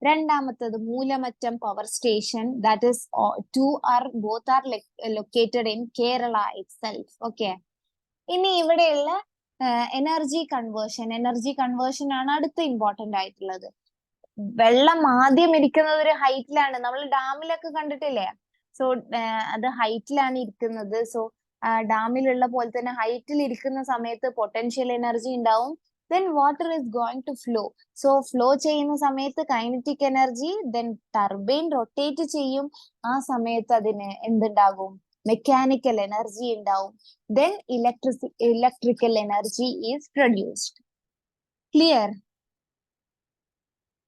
രണ്ടാമത്തത് Moolamattam power station. That is both are located in Kerala itself. Okay, ഇനി ഇവിടെയുള്ള എനർജി കൺവേർഷൻ ആണ് അടുത്ത ഇമ്പോർട്ടന്റ് ആയിട്ടുള്ളത്. വെള്ളം ആദ്യം ഇരിക്കുന്നത് ഒരു ഹൈറ്റിലാണ്. നമ്മൾ ഡാമിലൊക്കെ കണ്ടിട്ടില്ലേ? സോ അത് ഹൈറ്റിലാണ് ഇരിക്കുന്നത്. സോ ഡാമിലുള്ള പോലെ തന്നെ ഹൈറ്റിൽ ഇരിക്കുന്ന സമയത്ത് പൊട്ടൻഷ്യൽ എനർജി ഉണ്ടാവും. Then water is going to flow. So flow ചെയ്യുന്ന സമയത്ത് kinetic energy, then turbine rotate ചെയ്യും. ആ സമയത്ത് അതിന് എന്തുണ്ടാകും? മെക്കാനിക്കൽ എനർജി ഉണ്ടാവും. Then electrical energy is produced. Clear?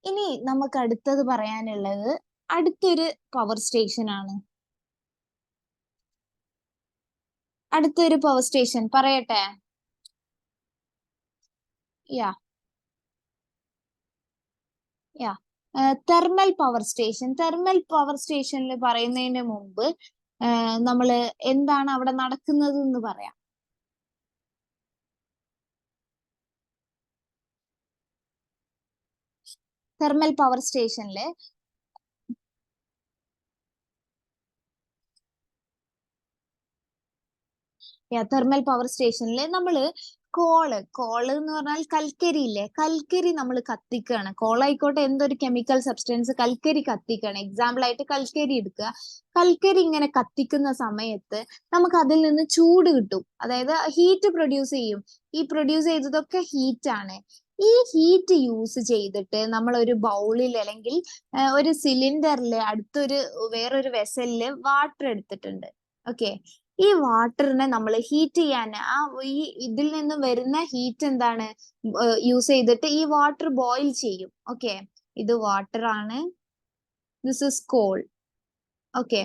ഇനി നമുക്ക് അടുത്തത് പറയാനുള്ളത് അടുത്തൊരു പവർ സ്റ്റേഷൻ ആണ്. അടുത്തൊരു പവർ സ്റ്റേഷൻ പറയട്ടെ? Yeah thermal power station. Thermal power സ്റ്റേഷനിൽ പറയുന്നതിന് മുമ്പ് നമ്മള് എന്താണ് അവിടെ നടക്കുന്നത് എന്ന് പറയാം. തെർമൽ പവർ സ്റ്റേഷനില് തെർമൽ പവർ സ്റ്റേഷനിൽ നമ്മള് കോള് എന്ന് പറഞ്ഞാൽ കൽക്കരി ഇല്ലേ? കൽക്കരി നമ്മൾ കത്തിക്കുകയാണ്. കോളായിക്കോട്ടെ, എന്തൊരു കെമിക്കൽ സബ്സ്റ്റൻസ്, കൽക്കരി കത്തിക്കുകയാണ്. എക്സാമ്പിൾ ആയിട്ട് കൽക്കരി എടുക്കുക. കൽക്കരി ഇങ്ങനെ കത്തിക്കുന്ന സമയത്ത് നമുക്ക് അതിൽ നിന്ന് ചൂട് കിട്ടും, അതായത് ഹീറ്റ് പ്രൊഡ്യൂസ് ചെയ്യും. ഈ പ്രൊഡ്യൂസ് ചെയ്തതൊക്കെ ഹീറ്റ് ആണ്. ഈ ഹീറ്റ് യൂസ് ചെയ്തിട്ട് നമ്മൾ ഒരു ബൗളിൽ അല്ലെങ്കിൽ ഒരു സിലിണ്ടറിൽ അടുത്തൊരു വേറൊരു വെസലില് വാട്ടർ എടുത്തിട്ടുണ്ട്. ഓക്കെ, ഈ വാട്ടറിനെ നമ്മൾ ഹീറ്റ് ചെയ്യാൻ ഈ ഇതിൽ നിന്ന് വരുന്ന ഹീറ്റ് എന്താണ് യൂസ് ചെയ്തിട്ട് ഈ വാട്ടർ ബോയിൽ ചെയ്യും. ഓക്കെ, ഇത് വാട്ടർ ആണ്, ദിസ് ഇസ് കോൾ. ഓക്കെ,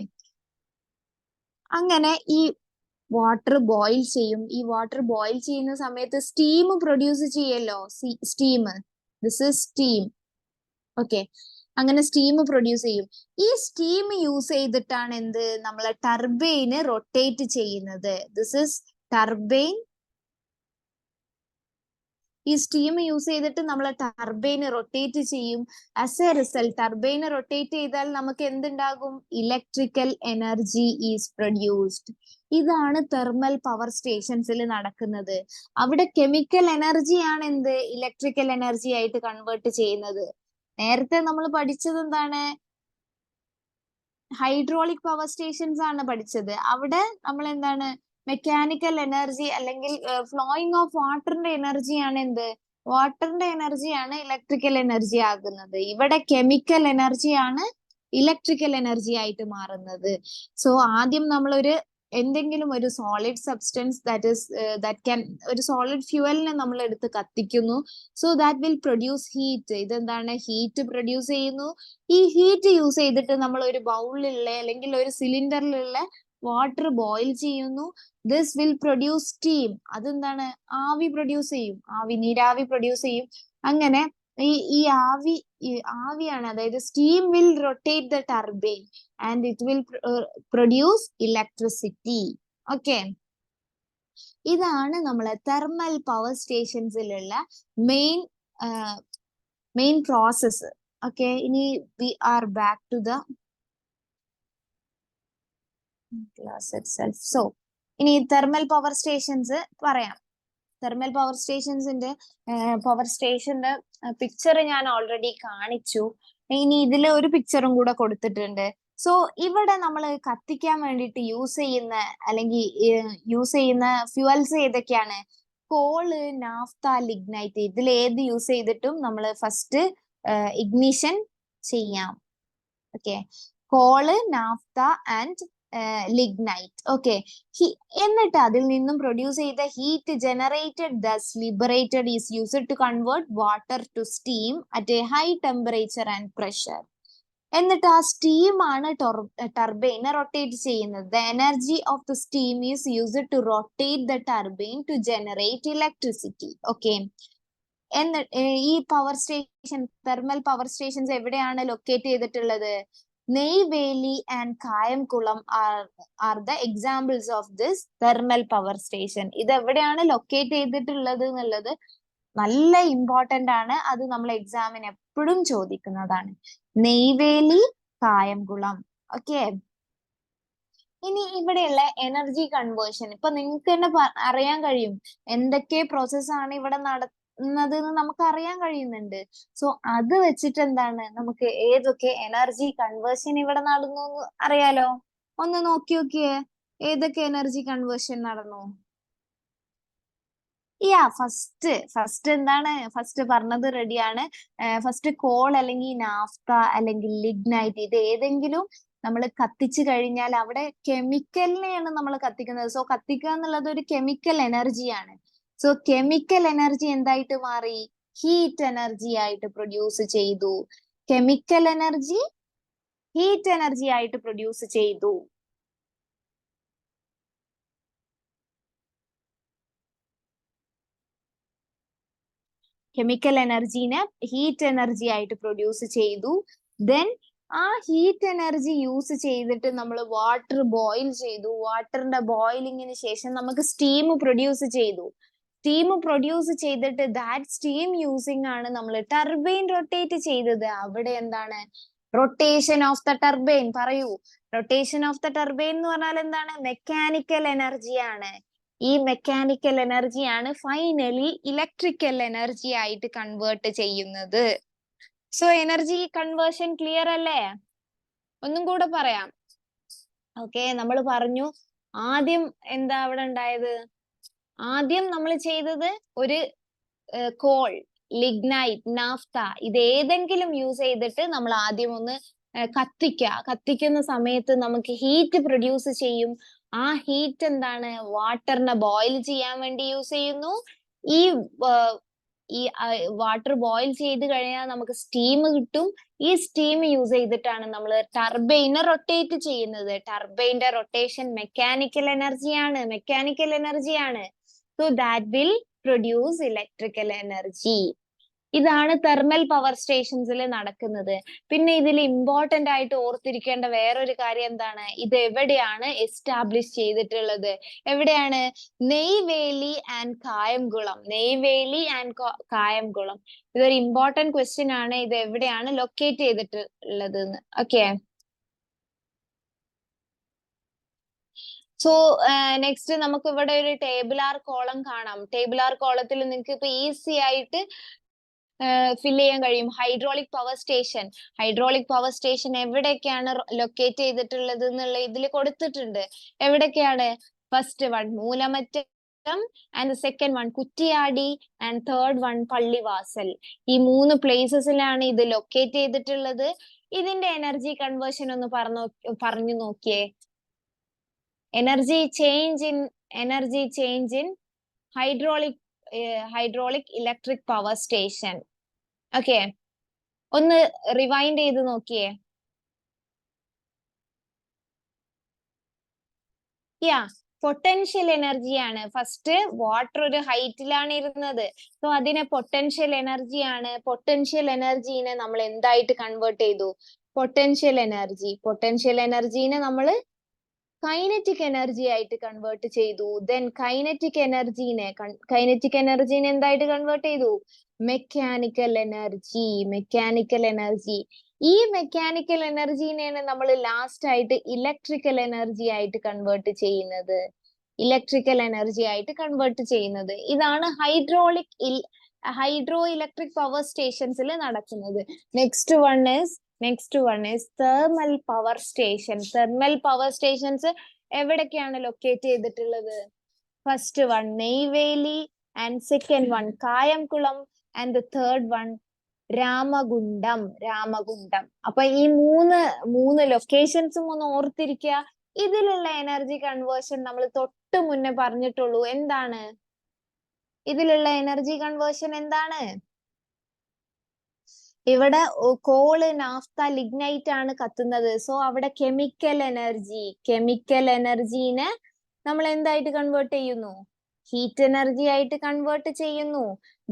അങ്ങനെ ഈ വാട്ടർ ബോയിൽ ചെയ്യും. ഈ വാട്ടർ ബോയിൽ ചെയ്യുന്ന സമയത്ത് സ്റ്റീം പ്രൊഡ്യൂസ് ചെയ്യല്ലോ, steam. This is steam. Okay, അങ്ങനെ സ്റ്റീം പ്രൊഡ്യൂസ് ചെയ്യും. ഈ സ്റ്റീം യൂസ് ചെയ്തിട്ടാണ് എന്ത് നമ്മളെ ടർബൈന് റൊട്ടേറ്റ് ചെയ്യുന്നത്. This is turbine. ഈ സ്റ്റീം യൂസ് ചെയ്തിട്ട് നമ്മൾ ടർബൈന് റൊട്ടേറ്റ് ചെയ്യും. ആസ് എ റിസൾട്ട് ടർബൈന് റൊട്ടേറ്റ് ചെയ്താൽ നമുക്ക് എന്തുണ്ടാകും? Electrical energy is produced. ഇതാണ് തെർമൽ പവർ സ്റ്റേഷൻസിൽ നടക്കുന്നത്. അവിടെ കെമിക്കൽ എനർജിയാണ് എന്ത് ഇലക്ട്രിക്കൽ എനർജി ആയിട്ട് കൺവേർട്ട് ചെയ്യുന്നത്. നേരത്തെ നമ്മൾ പഠിച്ചത് എന്താണ്? ഹൈഡ്രോളിക് പവർ സ്റ്റേഷൻസ് ആണ് പഠിച്ചത്. അവിടെ നമ്മൾ എന്താണ് മെക്കാനിക്കൽ എനർജി അല്ലെങ്കിൽ ഫ്ലോയിങ് ഓഫ് വാട്ടറിന്റെ എനർജിയാണ് എന്ത് വാട്ടറിന്റെ എനർജിയാണ് ഇലക്ട്രിക്കൽ എനർജി ആകുന്നത്. ഇവിടെ കെമിക്കൽ എനർജിയാണ് ഇലക്ട്രിക്കൽ എനർജി ആയിട്ട് മാറുന്നത്. സോ ആദ്യം നമ്മളൊരു എന്തെങ്കിലും ഒരു സോളിഡ് സബ്സ്റ്റൻസ് ഒരു സോളിഡ് ഫ്യൂവലിനെ നമ്മൾ എടുത്ത് കത്തിക്കുന്നു. So that will produce heat. ഇതെന്താണ്? ഹീറ്റ് പ്രൊഡ്യൂസ് ചെയ്യുന്നു. ഈ ഹീറ്റ് യൂസ് ചെയ്തിട്ട് നമ്മൾ ഒരു ബൗളിലുള്ള അല്ലെങ്കിൽ ഒരു സിലിണ്ടറിലുള്ള വാട്ടർ ബോയിൽ ചെയ്യുന്നു. This will produce steam. അതെന്താണ്? ആവി പ്രൊഡ്യൂസ് ചെയ്യും. നീരാവി പ്രൊഡ്യൂസ് ചെയ്യും. അങ്ങനെ ഈ ആവിയാണ്, അതായത് steam will rotate the turbine and it will produce electricity. Okay, ഇതാണ് നമ്മളെ തെർമൽ പവർ സ്റ്റേഷൻസിലുള്ള മെയിൻ പ്രോസസ്. ഓക്കെ, ഇനി we are back to the class itself. So ഇനി തെർമൽ പവർ സ്റ്റേഷൻസ് പറയാം. തെർമൽ പവർ സ്റ്റേഷൻസിന്റെ പിക്ചർ ഞാൻ ഓൾറെഡി കാണിച്ചു. ഇനി ഇതിൽ ഒരു പിക്ചറും കൂടെ കൊടുത്തിട്ടുണ്ട്. സോ ഇവിടെ നമ്മൾ കത്തിക്കാൻ വേണ്ടിയിട്ട് യൂസ് ചെയ്യുന്ന ഫ്യൂവൽസ് ഏതൊക്കെയാണ്? Coal, naphtha, lignite. ഇതിൽ ഏത് യൂസ് ചെയ്തിട്ടും നമ്മൾ ഫസ്റ്റ് ഇഗ്നിഷൻ ചെയ്യാം. Okay, coal, naphtha and lignite. Okay, എന്നിട്ട് അതിൽ നിന്നും പ്രൊഡ്യൂസ് ചെയ്ത heat generated thus liberated is used to convert water to steam at a high temperature and pressure. എന്നിട്ട് ആ സ്റ്റീം ആണ് ടർബൈനെ റൊട്ടേറ്റ് ചെയ്യുന്നത്. The energy of the steam is used to rotate the turbine to generate electricity. Okay, ഈ thermal power stations എവിടെയാണ് locate ചെയ്തിട്ടുള്ളത്? Neyveli and Kayamkulam are the examples of this thermal power station. ഇത് എവിടെയാണ് ലൊക്കേറ്റ് ചെയ്തിട്ടുള്ളത് എന്നുള്ളത് നല്ല ഇമ്പോർട്ടന്റ് ആണ്. അത് നമ്മൾ എക്സാമിന് എപ്പോഴും ചോദിക്കുന്നതാണ്. നെയ്വേലി, കായംകുളം. ഓക്കെ, ഇനി ഇവിടെയുള്ള എനർജി കൺവേർഷൻ ഇപ്പൊ നിങ്ങൾക്ക് തന്നെ അറിയാൻ കഴിയും എന്തൊക്കെ പ്രോസസ്സാണ് ഇവിടെ നടന്നത് എന്ന് നമുക്ക് അറിയാൻ കഴിയുന്നുണ്ട്. സോ അത് വെച്ചിട്ട് എന്താണ് നമുക്ക് ഏതൊക്കെ എനർജി കൺവേർഷൻ ഇവിടെ നടന്നു അറിയാലോ. ഒന്ന് നോക്കിയേ, ഏതൊക്കെ എനർജി കൺവേർഷൻ നടന്നു? ഫസ്റ്റ് എന്താണ്? ഫസ്റ്റ് പറഞ്ഞത് റെഡിയാണ്. ഫസ്റ്റ് കോൾ അല്ലെങ്കിൽ നാഫ്ത അല്ലെങ്കിൽ ലിഗ്നൈറ്റ്, ഇത് ഏതെങ്കിലും നമ്മൾ കത്തിച്ചു കഴിഞ്ഞാൽ അവിടെ കെമിക്കലിനെയാണ് നമ്മൾ കത്തിക്കുന്നത്. സോ കത്തിക്കുക എന്നുള്ളത് ഒരു കെമിക്കൽ എനർജിയാണ്. സോ കെമിക്കൽ എനർജി എന്തായിട്ട് മാറി? ഹീറ്റ് എനർജി ആയിട്ട് പ്രൊഡ്യൂസ് ചെയ്തു. കെമിക്കൽ എനർജി ഹീറ്റ് എനർജി ആയിട്ട് പ്രൊഡ്യൂസ് ചെയ്തു. കെമിക്കൽ എനർജീനെ ഹീറ്റ് എനർജി ആയിട്ട് പ്രൊഡ്യൂസ് ചെയ്തു. ദെൻ ആ ഹീറ്റ് എനർജി യൂസ് ചെയ്തിട്ട് നമ്മൾ വാട്ടർ ബോയിൽ ചെയ്തു. വാട്ടറിന്റെ ബോയിലിങ്ങിന് ശേഷം നമുക്ക് സ്റ്റീം പ്രൊഡ്യൂസ് ചെയ്തു. സ്റ്റീം പ്രൊഡ്യൂസ് ചെയ്തിട്ട് ദാറ്റ് സ്റ്റീം യൂസിങ് ആണ് നമ്മൾ ടർബൈൻ റൊട്ടേറ്റ് ചെയ്തത്. അവിടെ എന്താണ്? Rotation of the turbine. പറയൂ, റൊട്ടേഷൻ ഓഫ് ദ ടർബൈൻ എന്ന് പറഞ്ഞാൽ എന്താണ്? മെക്കാനിക്കൽ എനർജിയാണ്. ഈ മെക്കാനിക്കൽ എനർജിയാണ് ഫൈനലി ഇലക്ട്രിക്കൽ എനർജി ആയിട്ട് കൺവേർട്ട് ചെയ്യുന്നത്. സോ എനർജി കൺവേർഷൻ ക്ലിയർ അല്ലേ? ഒന്നും കൂടെ പറയാം. ഓക്കെ, നമ്മൾ പറഞ്ഞു ആദ്യം എന്താ അവിടെ ഉണ്ടായത്? ആദ്യം നമ്മൾ ചെയ്തത് ഒരു കോൾ, ലിഗ്നൈറ്റ്, നാഫ്ത, ഇത് ഏതെങ്കിലും യൂസ് ചെയ്തിട്ട് നമ്മൾ ആദ്യം ഒന്ന് കത്തിക്കുന്ന സമയത്ത് നമുക്ക് ഹീറ്റ് പ്രൊഡ്യൂസ് ചെയ്യും. ആ ഹീറ്റ് എന്താണ്? വാട്ടറിനെ ബോയിൽ ചെയ്യാൻ വേണ്ടി യൂസ് ചെയ്യുന്നു. ഈ ഈ വാട്ടർ ബോയിൽ ചെയ്ത് കഴിഞ്ഞാൽ നമുക്ക് സ്റ്റീം കിട്ടും. ഈ സ്റ്റീം യൂസ് ചെയ്തിട്ടാണ് നമ്മൾ ടർബൈനെ റൊട്ടേറ്റ് ചെയ്യുന്നത്. ടർബൈന്റെ റൊട്ടേഷൻ മെക്കാനിക്കൽ എനർജിയാണ്. So that will produce electrical energy. ഇതാണ് തെർമൽ പവർ സ്റ്റേഷൻസിൽ നടക്കുന്നത്. പിന്നെ ഇതിൽ ഇമ്പോർട്ടന്റ് ആയിട്ട് ഓർത്തിരിക്കേണ്ട വേറൊരു കാര്യം എന്താണ്? ഇത് എവിടെയാണ് എസ്റ്റാബ്ലിഷ് ചെയ്തിട്ടുള്ളത്? എവിടെയാണ്? നെയ്വേലി ആൻഡ് കായംകുളം. ഇതൊരു ഇമ്പോർട്ടന്റ് ക്വസ്റ്റ്യൻ ആണ്. ഇത് എവിടെയാണ് ലൊക്കേറ്റ് ചെയ്തിട്ടുള്ളത് എന്ന്. ഓക്കെ. സോ നെക്സ്റ്റ് നമുക്ക് ഇവിടെ ഒരു ടേബിളാർ കോളം കാണാം. ടേബിളാർ കോളത്തിൽ നിങ്ങൾക്ക് ഇപ്പൊ ഈസി ആയിട്ട് ഫിൽ ചെയ്യാൻ കഴിയും. ഹൈഡ്രോളിക് പവർ സ്റ്റേഷൻ എവിടെയൊക്കെയാണ് ലൊക്കേറ്റ് ചെയ്തിട്ടുള്ളത് എന്നുള്ള ഇതിൽ കൊടുത്തിട്ടുണ്ട്. എവിടെയൊക്കെയാണ്? First one Moolamattam, and second one Kuttiyadi, and third one Pallivasal. ഈ 3 പ്ലേസസിലാണ് ഇത് ലൊക്കേറ്റ് ചെയ്തിട്ടുള്ളത്. ഇതിന്റെ എനർജി കൺവേർഷൻ ഒന്ന് പറഞ്ഞു നോക്കിയേ. Energy change in hydraulic electric power station. Okay, ഒന്ന് റിവൈൻഡ് ചെയ്ത് നോക്കിയേ. പൊട്ടൻഷ്യൽ എനർജിയാണ്. ഫസ്റ്റ് വാട്ടർ ഒരു ഹൈറ്റിലാണ് ഇരുന്നത്. സോ അതിനെ പൊട്ടൻഷ്യൽ എനർജീനെ നമ്മൾ എന്തായിട്ട് കൺവേർട്ട് ചെയ്തു? പൊട്ടൻഷ്യൽ എനർജീനെ നമ്മൾ കൈനറ്റിക് എനർജി ആയിട്ട് കൺവേർട്ട് ചെയ്തു. ദെൻ കൈനറ്റിക് എനർജീനെ എന്തായിട്ട് കൺവേർട്ട് ചെയ്തു? Mechanical energy. ഈ മെക്കാനിക്കൽ എനർജീനെയാണ് നമ്മൾ ലാസ്റ്റ് ആയിട്ട് ഇലക്ട്രിക്കൽ എനർജി ആയിട്ട് കൺവേർട്ട് ചെയ്യുന്നത്. ഇതാണ് ഹൈഡ്രോ ഇലക്ട്രിക് പവർ സ്റ്റേഷൻസിൽ നടക്കുന്നത്. Next one is thermal power stations എവിടൊക്കെയാണ് ലൊക്കേറ്റ് ചെയ്തിട്ടുള്ളത്? First one Neyveli, and second one Kayamkulam, and the third one Ramagundam. അപ്പൊ ഈ മൂന്ന് ലൊക്കേഷൻസും ഒന്ന് ഓർത്തിരിക്കുക. ഇതിലുള്ള എനർജി കൺവേർഷൻ നമ്മൾ തൊട്ട് മുന്നേ പറഞ്ഞിട്ടുള്ളൂ. എന്താണ് ഇതിലുള്ള എനർജി കൺവേർഷൻ? ഇവിടെ കോള്, നാഫ്ത, ലിഗ്നൈറ്റ് ആണ് കത്തുന്നത്. സോ അവിടെ കെമിക്കൽ എനർജീനെ നമ്മൾ എന്തായിട്ട് കൺവേർട്ട് ചെയ്യുന്നു? ഹീറ്റ് എനർജി ആയിട്ട് കൺവേർട്ട് ചെയ്യുന്നു.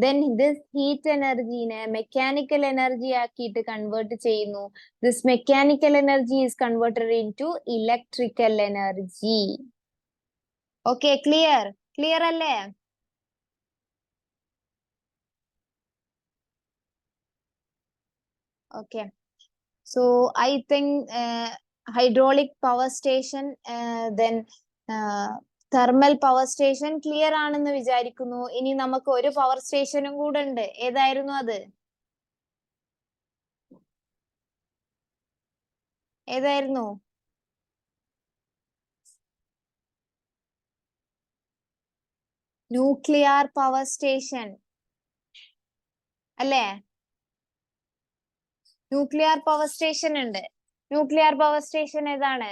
ദെൻ ദിസ് ഹീറ്റ് എനർജീനെ മെക്കാനിക്കൽ എനർജി ആക്കിയിട്ട് കൺവേർട്ട് ചെയ്യുന്നു. This mechanical energy is converted in to electrical energy. Okay, clear അല്ലേ? Okay, so I think hydraulic power station, then thermal power station clear ആണെന്ന് വിചാരിക്കുന്നു. ഇനി നമുക്ക് ഒരു പവർ സ്റ്റേഷനും കൂടെ ഉണ്ട്. ഏതായിരുന്നു അത്? ന്യൂക്ലിയർ പവർ സ്റ്റേഷൻ അല്ലേ? ന്യൂക്ലിയർ പവർ സ്റ്റേഷൻ ഉണ്ട്. ന്യൂക്ലിയർ പവർ സ്റ്റേഷൻ ഏതാണ്?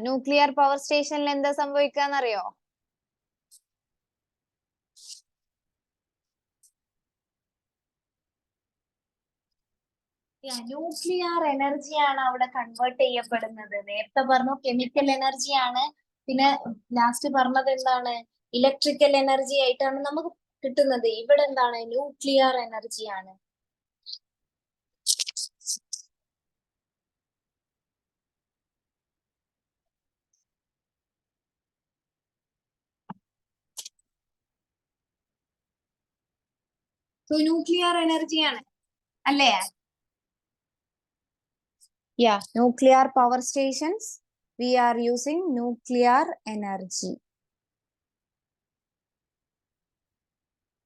ന്യൂക്ലിയർ പവർ സ്റ്റേഷനിൽ എന്താ സംഭവിക്കാന്നറിയോ? ന്യൂക്ലിയർ എനർജിയാണ് അവിടെ കൺവേർട്ട് ചെയ്യപ്പെടുന്നത്. നേരത്തെ പറഞ്ഞു കെമിക്കൽ എനർജിയാണ്. പിന്നെ ലാസ്റ്റ് പറഞ്ഞത് എന്താണ്? ഇലക്ട്രിക്കൽ എനർജി ആയിട്ടാണ് നമുക്ക് കിട്ടുന്നത്. ഇവിടെ എന്താണ്? ന്യൂക്ലിയർ എനർജിയാണ്. ന്യൂക്ലിയർ എനർജിയാണ് അല്ലേ? Nuclear power stations we are using nuclear energy.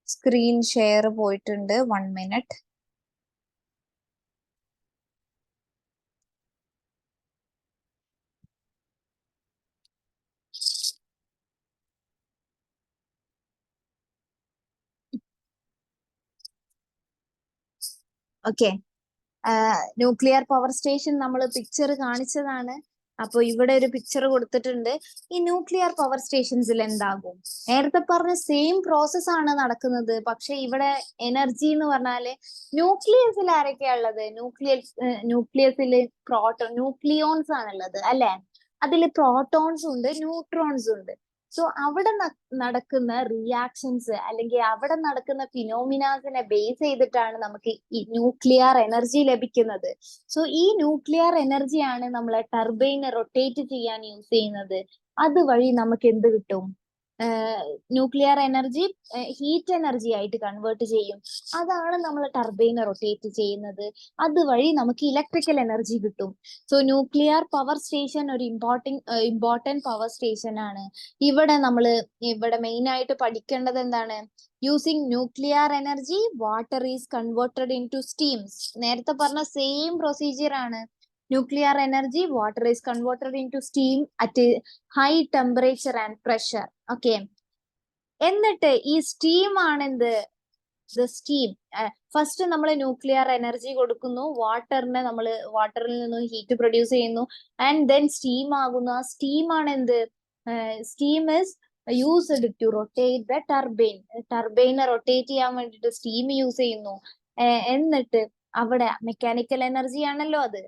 Screen share പോയിട്ടുണ്ട്. 1 minute. Okay. Nuclear power station നമ്മൾ പിക്ചർ കാണിച്ചതാണ്. അപ്പൊ ഇവിടെ ഒരു പിക്ചർ കൊടുത്തിട്ടുണ്ട്. ഈ ന്യൂക്ലിയർ പവർ സ്റ്റേഷൻസിൽ എന്താകും? നേരത്തെ പറഞ്ഞ സെയിം പ്രോസസ് ആണ് നടക്കുന്നത്. പക്ഷെ ഇവിടെ എനർജി എന്ന് പറഞ്ഞാല് ന്യൂക്ലിയസിൽ ആരൊക്കെയാ ഉള്ളത്? ന്യൂക്ലിയസിൽ ന്യൂക്ലിയോൺസ് ആണുള്ളത് അല്ലെ? അതിൽ പ്രോട്ടോൺസ് ഉണ്ട്, ന്യൂട്രോൺസ് ഉണ്ട്. സോ അവിടെ നടക്കുന്ന റിയാക്ഷൻസ് അല്ലെങ്കിൽ അവിടെ നടക്കുന്ന ഫിനോമിനാസിനെ ബേസ് ചെയ്തിട്ടാണ് നമുക്ക് ഈ ന്യൂക്ലിയർ എനർജി ലഭിക്കുന്നത്. സോ ഈ ന്യൂക്ലിയർ എനർജിയാണ് നമ്മളെ ടർബൈൻ റൊട്ടേറ്റ് ചെയ്യാൻ യൂസ് ചെയ്യുന്നത്. അതുവഴി നമുക്ക് എന്ത് കിട്ടും? ന്യൂക്ലിയർ എനർജി ഹീറ്റ് എനർജി ആയിട്ട് കൺവേർട്ട് ചെയ്യും. അതാണ് നമ്മൾ ടർബൈനെ റൊട്ടേറ്റ് ചെയ്യുന്നത്. അതുവഴി നമുക്ക് ഇലക്ട്രിക്കൽ എനർജി കിട്ടും. സോ ന്യൂക്ലിയർ പവർ സ്റ്റേഷൻ ഒരു ഇമ്പോർട്ടന്റ് പവർ സ്റ്റേഷൻ ആണ്. ഇവിടെ മെയിൻ ആയിട്ട് പഠിക്കേണ്ടത് എന്താണ്? Using nuclear energy water is converted in to steams. നേരത്തെ പറഞ്ഞ സെയിം പ്രൊസീജിയർ ആണ്. Nuclear energy water is converted in to steam at high temperature and pressure. Okay. എന്നിട്ട് ഈ സ്റ്റീം ആണ് എന്ത്? സ്റ്റീം ഫസ്റ്റ് നമ്മൾ ന്യൂക്ലിയർ എനർജി കൊടുക്കുന്നു, വാട്ടറിൽ നിന്ന് ഹീറ്റ് പ്രൊഡ്യൂസ് ചെയ്യുന്നു, ആൻഡ് ദെൻ സ്റ്റീം ആകുന്നു. ആ സ്റ്റീം ആണ് എന്ത്? Steam is used to rotate the turbine. ടർബൈനെ റൊട്ടേറ്റ് ചെയ്യാൻ വേണ്ടിട്ട് സ്റ്റീം യൂസ് ചെയ്യുന്നു. എന്നിട്ട് അവിടെ മെക്കാനിക്കൽ എനർജി ആണല്ലോ അത്.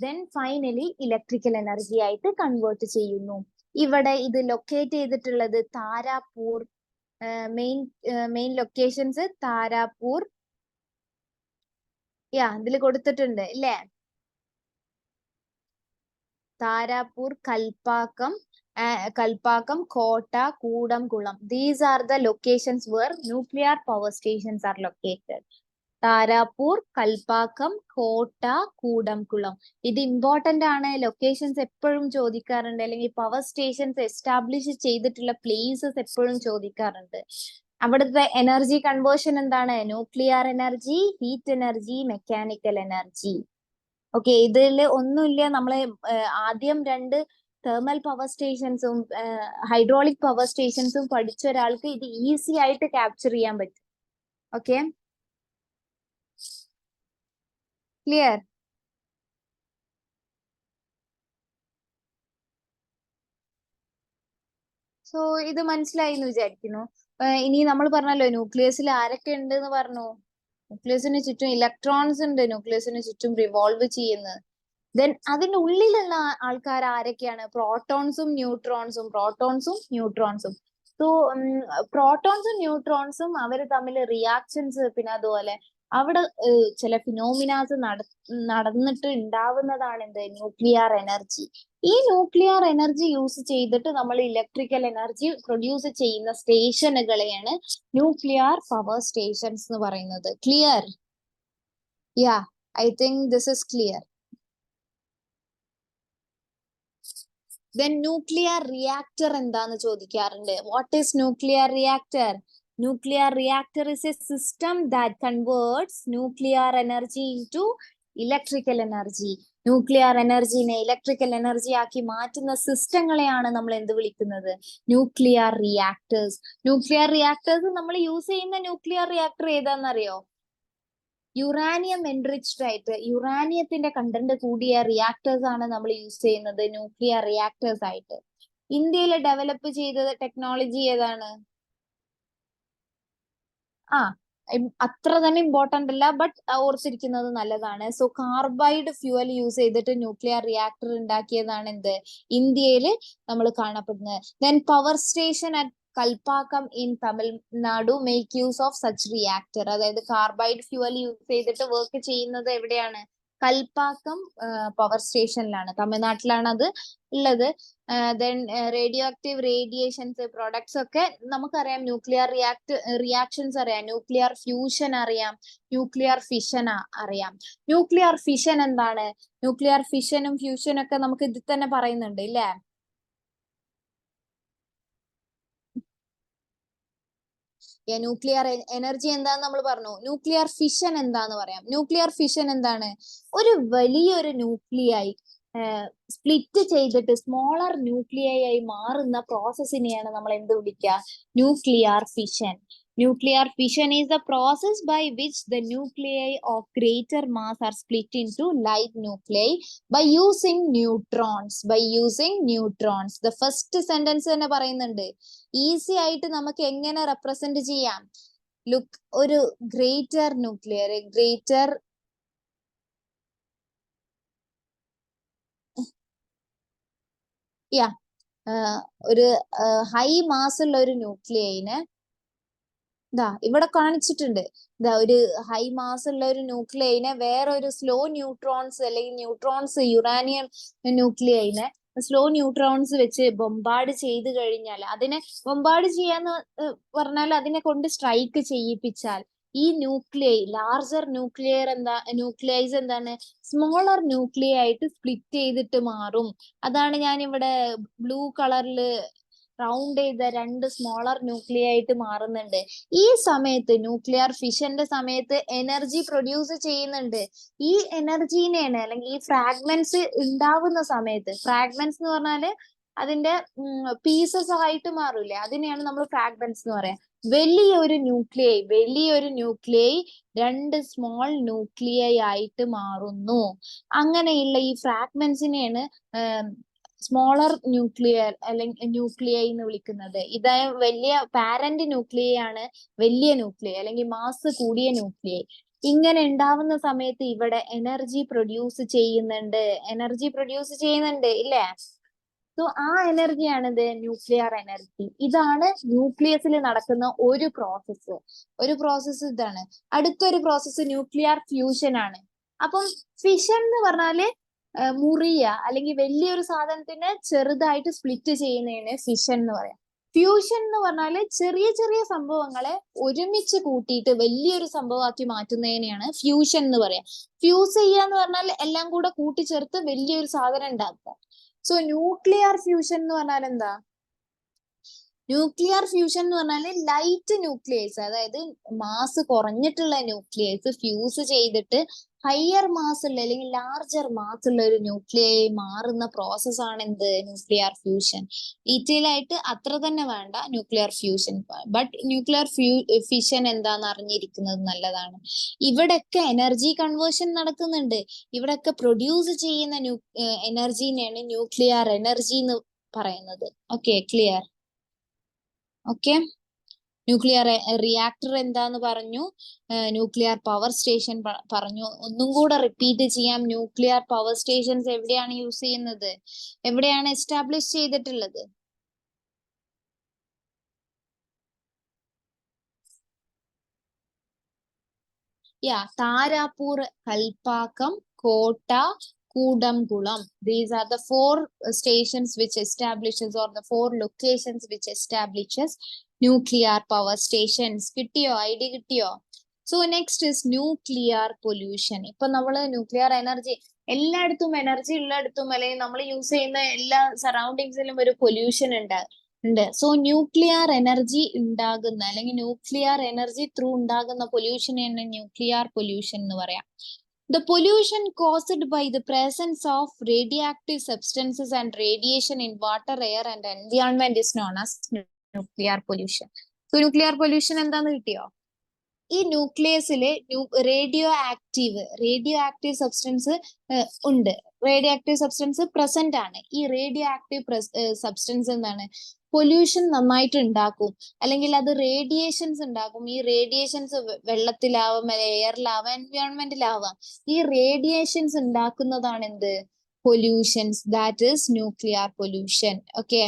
ദെൻ ഫൈനലി ഇലക്ട്രിക്കൽ എനർജി ആയിട്ട് കൺവേർട്ട് ചെയ്യുന്നു. ഇവിടെ ഇത് ലൊക്കേറ്റ് ചെയ്തിട്ടുള്ളത് താരാപൂർ. Main locations Tarapur. ഇതിൽ കൊടുത്തിട്ടുണ്ട് ഇല്ലേ? താരാപൂർ, കൽപ്പാക്കം, കോട്ട, Kudankulam. These are the locations where nuclear power stations are located. Tarapur, Kalpakkam, കോട്ട, കൂടംകുളം. ഇത് ഇമ്പോർട്ടന്റ് ആണ്. ലൊക്കേഷൻസ് എപ്പോഴും ചോദിക്കാറുണ്ട്, അല്ലെങ്കിൽ പവർ സ്റ്റേഷൻസ് എസ്റ്റാബ്ലിഷ് ചെയ്തിട്ടുള്ള പ്ലേസസ് എപ്പോഴും ചോദിക്കാറുണ്ട്. അവിടുത്തെ എനർജി കൺവേർഷൻ എന്താണ്? Nuclear energy, heat energy, mechanical energy. Okay. ഇതിൽ ഒന്നുമില്ല. നമ്മള് ആദ്യം 2 തെർമൽ പവർ സ്റ്റേഷൻസും ഹൈഡ്രോളിക് പവർ സ്റ്റേഷൻസും പഠിച്ച ഒരാൾക്ക് ഇത് ഈസി ആയിട്ട് ക്യാപ്ചർ ചെയ്യാൻ പറ്റും. Okay, clear? സോ ഇത് മനസ്സിലായി എന്ന് വിചാരിക്കുന്നു. ഇനി നമ്മൾ പറഞ്ഞല്ലോ ന്യൂക്ലിയസിൽ ആരൊക്കെ ഉണ്ട് എന്ന് പറഞ്ഞു. ന്യൂക്ലിയസിന് ചുറ്റും ഇലക്ട്രോൺസ് ഉണ്ട്, ന്യൂക്ലിയസിന് ചുറ്റും റിവോൾവ് ചെയ്യുന്നത്. ദെൻ അതിന്റെ ഉള്ളിലുള്ള ആൾക്കാർ ആരൊക്കെയാണ്? പ്രോട്ടോൺസും ന്യൂട്രോൺസും. സോ പ്രോട്ടോൺസും ന്യൂട്രോൺസും അവർ തമ്മിൽ റിയാക്ഷൻസ്, പിന്നെ അതുപോലെ അവിടെ ചില ഫിനോമിനാസ് നടന്നിട്ട് ഉണ്ടാവുന്നതാണ് എന്ത്? Nuclear energy. ഈ ന്യൂക്ലിയർ എനർജി യൂസ് ചെയ്തിട്ട് നമ്മൾ ഇലക്ട്രിക്കൽ എനർജി പ്രൊഡ്യൂസ് ചെയ്യുന്ന സ്റ്റേഷനുകളെയാണ് ന്യൂക്ലിയർ പവർ സ്റ്റേഷൻസ് എന്ന് പറയുന്നത്. Clear? I think this is clear. Then nuclear reactor എന്താന്ന് ചോദിക്കാറുണ്ട്. What is nuclear reactor? Nuclear reactor is a system that converts nuclear energy into electrical energy. Nuclear എനർജിനെ electrical energy ആക്കി മാറ്റുന്ന സിസ്റ്റങ്ങളെയാണ് നമ്മൾ എന്ത് വിളിക്കുന്നത്? Nuclear reactors. ന്യൂക്ലിയർ റിയാക്ടേഴ്സ് നമ്മൾ യൂസ് ചെയ്യുന്ന ന്യൂക്ലിയർ റിയാക്ടർ ഏതാണെന്നറിയോ? യുറാനിയം എൻറിച്ച്ഡ് ആയിട്ട്, യുറാനിയത്തിന്റെ കണ്ടന്റ് കൂടിയ റിയാക്ടേഴ്സ് ആണ് നമ്മൾ യൂസ് ചെയ്യുന്നത് ന്യൂക്ലിയർ റിയാക്ടേഴ്സ് ആയിട്ട്. ഇന്ത്യയിൽ ഡെവലപ്പ് ചെയ്ത ടെക്നോളജി ഏതാണ്? അത്ര തന്നെ ഇമ്പോർട്ടന്റ് അല്ല, ബട്ട് ഓർത്തിരിക്കുന്നത് നല്ലതാണ്. സോ കാർബൈഡ് ഫ്യൂവൽ യൂസ് ചെയ്തിട്ട് ന്യൂക്ലിയർ റിയാക്ടർ ഉണ്ടാക്കിയതാണ് എന്ത്? ഇന്ത്യയിൽ നമ്മൾ കാണപ്പെടുന്നത്. Then power station at Kalpakkam in Tamil Nadu make use of such reactor. അതായത് കാർബൈഡ് ഫ്യൂവൽ യൂസ് ചെയ്തിട്ട് വർക്ക് ചെയ്യുന്നത് എവിടെയാണ്? കൽപ്പാക്കം പവർ സ്റ്റേഷനിലാണ്, തമിഴ്നാട്ടിലാണ് അത് ഉള്ളത്. Then radio active radiations products ഒക്കെ നമുക്കറിയാം. ന്യൂക്ലിയർ റിയാക്ഷൻസ് അറിയാം, ന്യൂക്ലിയർ ഫ്യൂഷൻ അറിയാം, ന്യൂക്ലിയർ ഫിഷൻ അറിയാം. ന്യൂക്ലിയർ ഫിഷൻ എന്താണ്? ന്യൂക്ലിയർ ഫിഷനും ഫ്യൂഷനും ഒക്കെ നമുക്ക് ഇതിൽ തന്നെ പറയുന്നുണ്ട് ഇല്ലേ? ന്യൂക്ലിയർ എനർജി എന്താന്ന് നമ്മൾ പറഞ്ഞു. ന്യൂക്ലിയർ ഫിഷൻ എന്താന്ന് പറയാം. ന്യൂക്ലിയർ ഫിഷൻ എന്താണ്? ഒരു വലിയൊരു ന്യൂക്ലിയായി സ്പ്ലിറ്റ് ചെയ്തിട്ട് സ്മോളർ ന്യൂക്ലിയായി മാറുന്ന പ്രോസസ്സിനെയാണ് നമ്മൾ എന്ത് വിളിക്കുക? Nuclear fission. Nuclear fission is the process by which the nuclei of greater mass are split into light nuclei by using neutrons. By using neutrons. The first sentence തന്നെ പറയുന്നുണ്ട് ഈസി ആയിട്ട് നമുക്ക് എങ്ങനെ റെപ്രസെന്റ് ചെയ്യാം. ലുക്ക്, ഒരു greater nuclear, greater യാ ഒരു high mass ഉള്ള ഒരു ന്യൂക്ലിയൈനെ ഇതാ ഇവിടെ കാണിച്ചിട്ടുണ്ട്. ഇതാ ഒരു ഹൈ മാസ് ഉള്ള ഒരു ന്യൂക്ലിയൈനെ വേറൊരു സ്ലോ ന്യൂട്രോൺസ് അല്ലെങ്കിൽ ന്യൂട്രോൺസ് യുറാനിയം ന്യൂക്ലിയൈനെ സ്ലോ ന്യൂട്രോൺസ് വെച്ച് ബൊമ്പാർഡ് ചെയ്ത് കഴിഞ്ഞാൽ, അതിനെ ബൊമ്പാർഡ് ചെയ്യാന്ന് പറഞ്ഞാൽ അതിനെ കൊണ്ട് സ്ട്രൈക്ക് ചെയ്യിപ്പിച്ചാൽ ഈ ന്യൂക്ലിയൈ ലാർജർ ന്യൂക്ലിയൈസ് എന്താണ്, സ്മോളർ ന്യൂക്ലിയൈ ആയിട്ട് സ്പ്ലിറ്റ് ചെയ്തിട്ട് മാറും. അതാണ് ഞാൻ ഇവിടെ ബ്ലൂ കളറിൽ റൗണ്ട് ചെയ്ത രണ്ട് സ്മോളർ ന്യൂക്ലിയൈ ആയിട്ട് മാറുന്നുണ്ട്. ഈ സമയത്ത് ന്യൂക്ലിയർ ഫിഷന്റെ സമയത്ത് എനർജി പ്രൊഡ്യൂസ് ചെയ്യുന്നുണ്ട്. ഈ എനർജീനെയാണ്, അല്ലെങ്കിൽ ഈ ഫ്രാഗ്മെന്റ്സ് ഉണ്ടാവുന്ന സമയത്ത്, ഫ്രാഗ്മെന്റ്സ് എന്ന് പറഞ്ഞാല് അതിന്റെ പീസസ് ആയിട്ട് മാറൂലേ, അതിനെയാണ് നമ്മൾ ഫ്രാഗ്മെന്റ്സ് എന്ന് പറയാം. വലിയൊരു ന്യൂക്ലിയൈ രണ്ട് സ്മോൾ ന്യൂക്ലിയൈ ആയിട്ട് മാറുന്നു. അങ്ങനെയുള്ള ഈ ഫ്രാഗ്മെന്റ്സിനെയാണ് സ്മോളർ ന്യൂക്ലിയർ അല്ലെങ്കിൽ ന്യൂക്ലിയൈ എന്ന് വിളിക്കുന്നത്. ഇത് വലിയ പാരന്റ് ന്യൂക്ലിയൈ ആണ് വലിയ ന്യൂക്ലിയൈ അല്ലെങ്കിൽ മാസ് കൂടിയ ന്യൂക്ലിയൈ. ഇങ്ങനെ ഉണ്ടാവുന്ന സമയത്ത് ഇവിടെ എനർജി പ്രൊഡ്യൂസ് ചെയ്യുന്നുണ്ട് ഇല്ലേ? സോ ആ എനർജിയാണ് ഇത് ന്യൂക്ലിയർ എനർജി. ഇതാണ് ന്യൂക്ലിയസിൽ നടക്കുന്ന ഒരു പ്രോസസ്സ് ഇതാണ്. അടുത്തൊരു പ്രോസസ്സ് ന്യൂക്ലിയർ ഫ്യൂഷൻ ആണ്. അപ്പം ഫിഷൻ എന്ന് പറഞ്ഞാല് മുറിയ അല്ലെങ്കിൽ വലിയൊരു സാധനത്തിനെ ചെറുതായിട്ട് സ്പ്ലിറ്റ് ചെയ്യുന്നതിന് ഫിഷൻ എന്ന് പറയാം. ഫ്യൂഷൻ എന്ന് പറഞ്ഞാല് ചെറിയ ചെറിയ സംഭവങ്ങളെ ഒരുമിച്ച് കൂട്ടിയിട്ട് വലിയൊരു സംഭവമാക്കി മാറ്റുന്നതിനെയാണ് ഫ്യൂഷൻ എന്ന് പറയാം. ഫ്യൂസ് ചെയ്യുക എന്ന് പറഞ്ഞാൽ എല്ലാം കൂടെ കൂട്ടിച്ചേർത്ത് വലിയൊരു സാധനം ഉണ്ടാക്കുക. സോ ന്യൂക്ലിയർ ഫ്യൂഷൻ എന്ന് പറഞ്ഞാൽ എന്താ? ന്യൂക്ലിയർ ഫ്യൂഷൻ എന്ന് പറഞ്ഞാല് ലൈറ്റ് ന്യൂക്ലിയസ്, അതായത് മാസ് കുറഞ്ഞിട്ടുള്ള ന്യൂക്ലിയസ് ഫ്യൂസ് ചെയ്തിട്ട് ഹയർ മാസ് ഉള്ള അല്ലെങ്കിൽ ലാർജർ മാസ് ഉള്ള ഒരു ന്യൂക്ലിയൈ മാറുന്ന പ്രോസസ് ആണ് എന്ത്? Nuclear fusion. ഡീറ്റെയിൽ ആയിട്ട് അത്ര തന്നെ വേണ്ട nuclear fusion, but nuclear fission എന്താന്ന് അറിഞ്ഞിരിക്കുന്നത് നല്ലതാണ്. ഇവിടെയൊക്കെ എനർജി കൺവേർഷൻ നടക്കുന്നുണ്ട്. ഇവിടെയൊക്കെ പ്രൊഡ്യൂസ് ചെയ്യുന്ന എനർജീനെയാണ് ന്യൂക്ലിയർ എനർജി എന്ന് പറയുന്നത്. Okay, clear? Okay, nuclear reactor എന്താന്ന് പറഞ്ഞു, ന്യൂക്ലിയർ പവർ സ്റ്റേഷൻ പറഞ്ഞു. ഒന്നും കൂടെ റിപ്പീറ്റ് ചെയ്യാം. ന്യൂക്ലിയർ പവർ സ്റ്റേഷൻസ് എവിടെയാണ് യൂസ് ചെയ്യുന്നത്, എവിടെയാണ് എസ്റ്റാബ്ലിഷ് ചെയ്തിട്ടുള്ളത്? താരാപൂർ, കൽപ്പാക്കം, കോട്ട, Kudankulam. These are the four stations which establishes, or the four locations which establishes nuclear power stations. കിട്ടിയോ? ഐഡിയ കിട്ടിയോ? So next is nuclear pollution. ഇപ്പൊ നമ്മള് ന്യൂക്ലിയർ എനർജി എല്ലായിടത്തും, എനർജി ഉള്ളിടത്തും അല്ലെങ്കിൽ നമ്മൾ യൂസ് ചെയ്യുന്ന എല്ലാ സറൗണ്ടിങ്സിലും ഒരു പൊല്യൂഷൻ ഉണ്ട്. സോ ന്യൂക്ലിയർ എനർജി ഉണ്ടാകുന്ന അല്ലെങ്കിൽ ന്യൂക്ലിയർ എനർജി ത്രൂ ഉണ്ടാകുന്ന പൊല്യൂഷനെയാണ് ന്യൂക്ലിയർ പൊല്യൂഷൻ എന്ന് പറയാം. The pollution caused by the presence of radioactive substances and radiation in water, air and environment is known as nuclear pollution. So nuclear pollution എന്താന്ന് കിട്ടിയോ? ഈ ന്യൂക്ലിയസില് radio active substance ഉണ്ട്. Radio active substance present ആണ്. ഈ radio active substance എന്താണ്? Pollution നന്നായിട്ട് ഉണ്ടാക്കും, അല്ലെങ്കിൽ അത് റേഡിയേഷൻസ് ഉണ്ടാക്കും. ഈ റേഡിയേഷൻസ് വെള്ളത്തിലാവാം, എയറിലാവാം, എൻവയോൺമെന്റിലാവാം. ഈ റേഡിയേഷൻസ് ഉണ്ടാക്കുന്നതാണ് എന്ത്? Pollutions. That is nuclear pollution. Okay,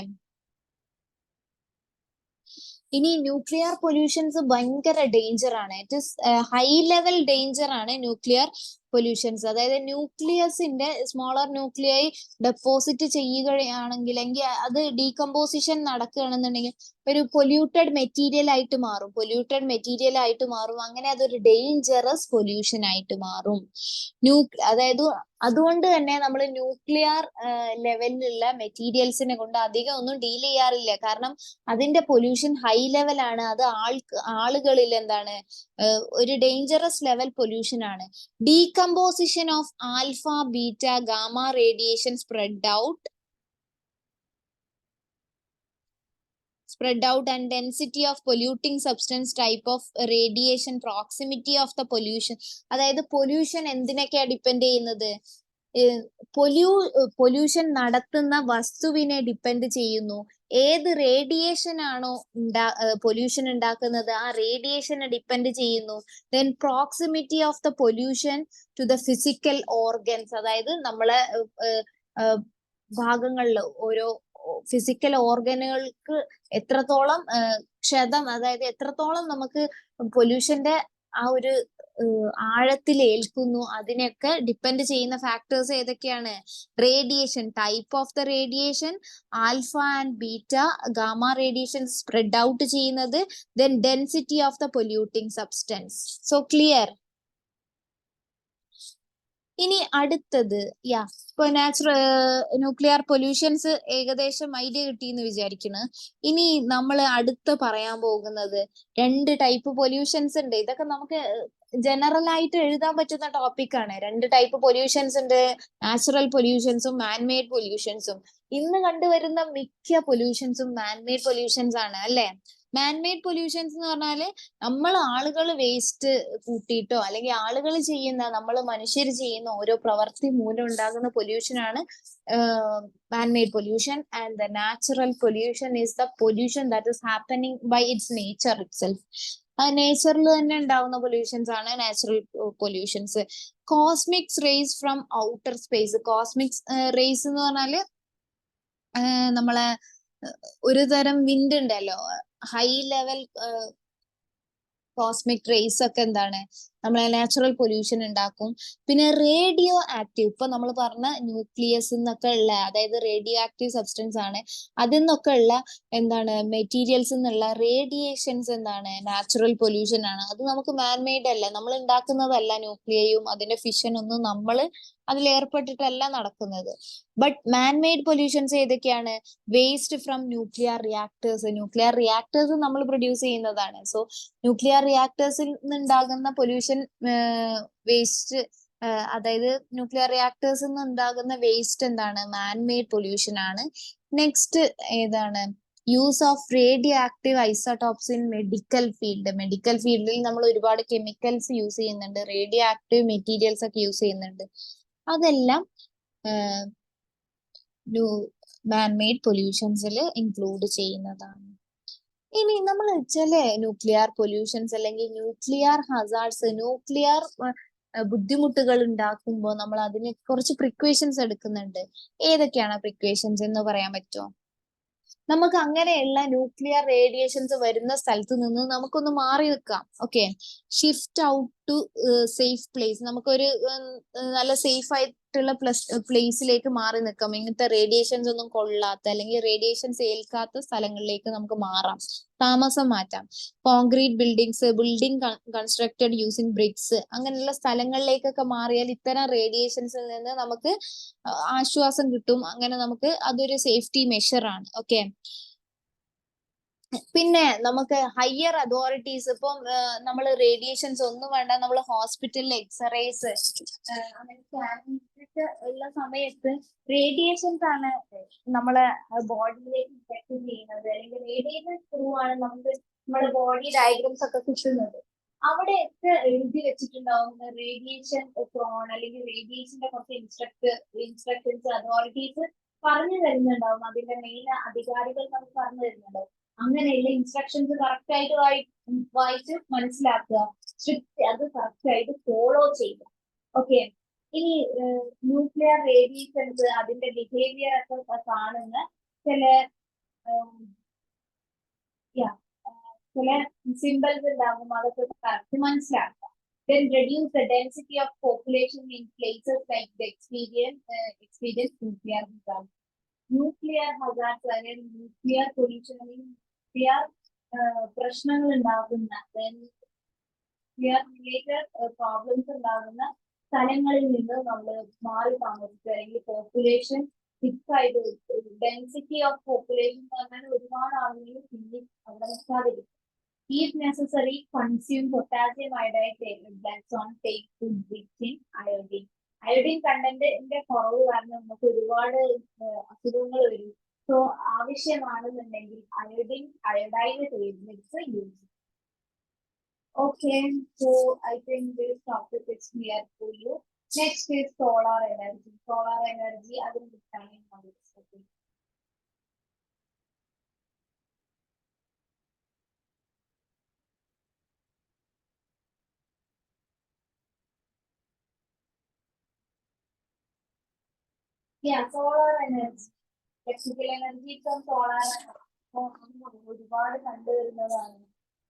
ഇനി ന്യൂക്ലിയർ പൊല്യൂഷൻസ് ഭയങ്കര ഡേഞ്ചർ ആണ്. It is high level danger ആണ് ന്യൂക്ലിയർ പൊല്യൂഷൻസ്. അതായത് ന്യൂക്ലിയസിന്റെ സ്മോളർ ന്യൂക്ലിയൈ ഡെപ്പോസിറ്റ് ചെയ്യുകയാണെങ്കിൽ, അത് ഡീകമ്പോസിഷൻ നടക്കുകയാണെന്നുണ്ടെങ്കിൽ ഒരു പൊല്യൂട്ടഡ് മെറ്റീരിയൽ ആയിട്ട് മാറും. അങ്ങനെ അതൊരു ഡേഞ്ചറസ് പൊല്യൂഷൻ ആയിട്ട് മാറും. അതായത് അതുകൊണ്ട് തന്നെ നമ്മൾ ന്യൂക്ലിയർ ലെവലിലുള്ള മെറ്റീരിയൽസിനെ കൊണ്ട് അധികം ഒന്നും ഡീൽ ചെയ്യാറില്ല. കാരണം അതിന്റെ പൊല്യൂഷൻ ഹൈ ലെവലാണ്. അത് ആളുകളിൽ എന്താണ്, ഒരു ഡേഞ്ചറസ് ലെവൽ പൊല്യൂഷൻ ആണ്. Decomposition of alpha, beta, gamma radiation spread out spread out, and density of polluting substance, type of radiation, proximity of the pollution. അതായത് പൊല്യൂഷൻ എന്തിനൊക്കെയാ ഡിപ്പെൻഡ് ചെയ്യുന്നത്? പൊല്യൂഷൻ നടത്തുന്ന വസ്തുവിനെ ഡിപ്പെൻഡ് ചെയ്യുന്നു. ഏത് റേഡിയേഷൻ ആണോ പൊല്യൂഷൻ ഉണ്ടാക്കുന്നത്, ആ റേഡിയേഷനെ ഡിപ്പെൻഡ് ചെയ്യുന്നു. Then proximity of the pollution to the physical organs, അതായത് നമ്മളെ ഭാഗങ്ങളിൽ ഓരോ ഫിസിക്കൽ ഓർഗനുകൾക്ക് എത്രത്തോളം ക്ഷതം, അതായത് എത്രത്തോളം നമുക്ക് പൊല്യൂഷന്റെ ആ ഒരു ആഴത്തിൽ ഏൽക്കുന്നു, അതിനൊക്കെ ഡിപ്പെൻഡ് ചെയ്യുന്ന ഫാക്ടേഴ്സ് ഏതൊക്കെയാണ്? Radiation, type of the radiation, alpha and beta, gamma radiation spread out ചെയ്യുന്നത്, then density of the polluting substance. So clear? ഇനി അടുത്തത് ഇപ്പൊ ന്യൂക്ലിയർ പൊല്യൂഷൻസ് ഏകദേശം ഐഡിയ കിട്ടിയെന്ന് വിചാരിക്കുന്നു. ഇനി നമ്മൾ അടുത്ത് പറയാൻ പോകുന്നത് 2 ടൈപ്പ് പൊല്യൂഷൻസ് ഉണ്ട്. ഇതൊക്കെ നമുക്ക് ജനറൽ ആയിട്ട് എഴുതാൻ പറ്റുന്ന ടോപ്പിക് ആണ്. 2 ടൈപ്പ് പൊല്യൂഷൻസ് ഉണ്ട്, നാച്ചുറൽ പൊല്യൂഷൻസും മാൻമെയ്ഡ് പൊല്യൂഷൻസും. ഇന്ന് കണ്ടുവരുന്ന മിക്ക പൊല്യൂഷൻസും മാൻമെയ്ഡ് പൊല്യൂഷൻസ് ആണ് അല്ലെ? മാൻമെയ്ഡ് പൊല്യൂഷൻസ് എന്ന് പറഞ്ഞാല് നമ്മൾ ആളുകൾ വേസ്റ്റ് കൂട്ടിയിട്ടോ അല്ലെങ്കിൽ ആളുകൾ ചെയ്യുന്ന, നമ്മൾ മനുഷ്യർ ചെയ്യുന്ന ഓരോ പ്രവൃത്തി മൂലം ഉണ്ടാകുന്ന പൊല്യൂഷൻ ആണ് man-made pollution. And the natural pollution is the pollution that is happening by its nature itself. നേച്ചറിൽ തന്നെ ഉണ്ടാവുന്ന പൊല്യൂഷൻസ് ആണ് natural pollutions. Cosmic rays from outer space. Cosmic rays എന്ന് പറഞ്ഞാല് നമ്മളെ ഒരു തരം വിൻഡ് ഉണ്ടല്ലോ, ഹൈ ലെവൽ കോസ്മിക് റേസ് ഒക്കെ എന്താണ്, നമ്മളെ നാച്ചുറൽ പൊല്യൂഷൻ ഉണ്ടാക്കും. പിന്നെ റേഡിയോ ആക്റ്റീവ്, ഇപ്പൊ നമ്മൾ പറഞ്ഞ ന്യൂക്ലിയസ് എന്നൊക്കെ ഉള്ള, അതായത് റേഡിയോ ആക്റ്റീവ് സബ്സ്റ്റൻസ് ആണ്, അതിൽ നിന്നൊക്കെ ഉള്ള എന്താണ് മെറ്റീരിയൽസ് എന്നുള്ള റേഡിയേഷൻസ് എന്താണ് നാച്ചുറൽ പൊല്യൂഷൻ ആണ്. അത് നമുക്ക് മാൻമെയ്ഡ് അല്ല, നമ്മൾ ഉണ്ടാക്കുന്നതല്ല. ന്യൂക്ലിയയും അതിന്റെ ഫിഷൻ ഒന്നും നമ്മൾ അതിൽ ഏർപ്പെട്ടിട്ടല്ല നടക്കുന്നത്. ബട്ട് മാൻമെയ്ഡ് പൊല്യൂഷൻസ് ഏതൊക്കെയാണ്? Waste from nuclear reactors. Nuclear reactors നമ്മൾ പ്രൊഡ്യൂസ് ചെയ്യുന്നതാണ്. സോ ന്യൂക്ലിയർ റിയാക്ടേഴ്സിൽ നിന്നുണ്ടാകുന്ന പൊല്യൂഷൻ വേസ്റ്റ്, അതായത് ന്യൂക്ലിയർ റിയാക്ടേഴ്സിൽ നിന്ന് ഉണ്ടാകുന്ന വേസ്റ്റ് എന്താണ്? മാൻമെയ്ഡ് പൊല്യൂഷൻ ആണ്. നെക്സ്റ്റ് ഏതാണ്? Use of radio active isotopes in medical field. Medical ഫീൽഡിൽ നമ്മൾ ഒരുപാട് കെമിക്കൽസ് യൂസ് ചെയ്യുന്നുണ്ട്, റേഡിയോ ആക്റ്റീവ് മെറ്റീരിയൽസ് ഒക്കെ യൂസ് ചെയ്യുന്നുണ്ട്. അതെല്ലാം മാൻമെയ്ഡ് പൊല്യൂഷൻസിൽ ഇൻക്ലൂഡ് ചെയ്യുന്നതാണ്. ഇനി നമ്മൾ ചില ന്യൂക്ലിയർ പൊല്യൂഷൻസ് അല്ലെങ്കിൽ ന്യൂക്ലിയർ ഹസാർഡ്സ്, ന്യൂക്ലിയർ ബുദ്ധിമുട്ടുകൾ ഉണ്ടാക്കുമ്പോൾ നമ്മൾ അതിന് കുറച്ച് പ്രിക്വേഷൻസ് എടുക്കുന്നുണ്ട്. ഏതൊക്കെയാണ് പ്രിക്വേഷൻസ് എന്ന് പറയാൻ പറ്റുമോ? നമുക്ക് അങ്ങനെയുള്ള ന്യൂക്ലിയർ റേഡിയേഷൻസ് വരുന്ന സ്ഥലത്ത് നിന്ന് നമുക്കൊന്ന് മാറി നിൽക്കാം. Okay, shift out to safe place. നമുക്കൊരു നല്ല സേഫ് ആയിട്ടുള്ള പ്ലേസിലേക്ക് മാറി നിൽക്കാം. ഇങ്ങനത്തെ റേഡിയേഷൻസ് ഒന്നും കൊള്ളാത്ത അല്ലെങ്കിൽ റേഡിയേഷൻസ് ഏൽക്കാത്ത സ്ഥലങ്ങളിലേക്ക് നമുക്ക് മാറാം, താമസം മാറ്റാം. Concrete building constructed using bricks, അങ്ങനെയുള്ള സ്ഥലങ്ങളിലേക്കൊക്കെ മാറിയാൽ ഇത്തരം റേഡിയേഷൻസിൽ നിന്ന് നമുക്ക് ആശ്വാസം കിട്ടും. അങ്ങനെ നമുക്ക് അതൊരു സേഫ്റ്റി മെഷർ ആണ്. ഓക്കെ, പിന്നെ നമുക്ക് ഹയർ അതോറിറ്റീസ്, ഇപ്പം നമ്മൾ റേഡിയേഷൻസ് ഒന്നും വേണ്ട, നമ്മൾ ഹോസ്പിറ്റലിൽ എക്സ്റേസ് അങ്ങനത്തെ ഉള്ള സമയത്ത് റേഡിയേഷൻസ് ആണ് നമ്മളെ ബോഡിയിലേക്ക് ഇൻഫെക്ട് ചെയ്യുന്നത്, അല്ലെങ്കിൽ റേഡിയേഷൻ ത്രൂ ആണ് നമുക്ക് നമ്മുടെ ബോഡി ഡയഗ്രാംസ് ഒക്കെ കിട്ടുന്നത്. അവിടെയൊക്കെ എഴുതി വെച്ചിട്ടുണ്ടാവും റേഡിയേഷൻ പ്രോൺ, അല്ലെങ്കിൽ റേഡിയേഷന്റെ കുറച്ച് ഇൻസ്ട്രക്ഷൻസ് അതോറിറ്റീസ് പറഞ്ഞു തരുന്നുണ്ടാവും. അതിന്റെ മെയിൻ അധികാരികൾ നമുക്ക് പറഞ്ഞു തരുന്നുണ്ടാവും. അങ്ങനെയുള്ള ഇൻസ്ട്രക്ഷൻസ് കറക്റ്റ് ആയിട്ട് വായിച്ച് മനസ്സിലാക്കുക, സ്ട്രിക്റ്റ് അത് കറക്റ്റ് ആയിട്ട് ഫോളോ ചെയ്യുക. ഓക്കെ, ഇനി ന്യൂക്ലിയർ റേഡിയേഷൻസ് അതിന്റെ ബിഹേവിയർ ഒക്കെ കാണുന്ന ചില സിമ്പിൾസ് ഉണ്ടാകും, അതൊക്കെ കറക്റ്റ് മനസ്സിലാക്കുക. Then reduce the density of population in places like the experience nuclear hazards. Nuclear hazards അല്ലെങ്കിൽ ന്യൂക്ലിയർ പൊല്യൂഷൻ അല്ലെങ്കിൽ ന്യൂക്ലിയർ പ്രശ്നങ്ങൾ ഉണ്ടാകുന്ന, ന്യൂക്ലിയർ റിലേറ്റഡ് പ്രോബ്ലംസ് ഉണ്ടാകുന്ന സ്ഥലങ്ങളിൽ നിന്ന് നമ്മൾ മാറി താമസിക്കുക, അല്ലെങ്കിൽ പോപ്പുലേഷൻ ഫിക്സ് ആയിട്ട് ഡെൻസിറ്റി ഓഫ് പോപ്പുലേഷൻ എന്ന് പറഞ്ഞാൽ ഒരുപാട് ആളുകൾ പിന്നെ അവിടെ നിൽക്കാതിരിക്കും. If necessary, consume potassium iodide tablets on take food rich in iodine. Iodine കണ്ടന്റിന്റെ കുറവ് കാരണം നമുക്ക് ഒരുപാട് അസുഖങ്ങൾ വരും. സോ ആവശ്യമാണെന്നുണ്ടെങ്കിൽ iodide tablets use. Okay, so I think this topic is clear for you. Next is solar energy. Solar energy, I will define how it's working. Yeah, solar energy. Electrical energy from solar ഒരുപാട് കണ്ടുവരുന്നതാണ്.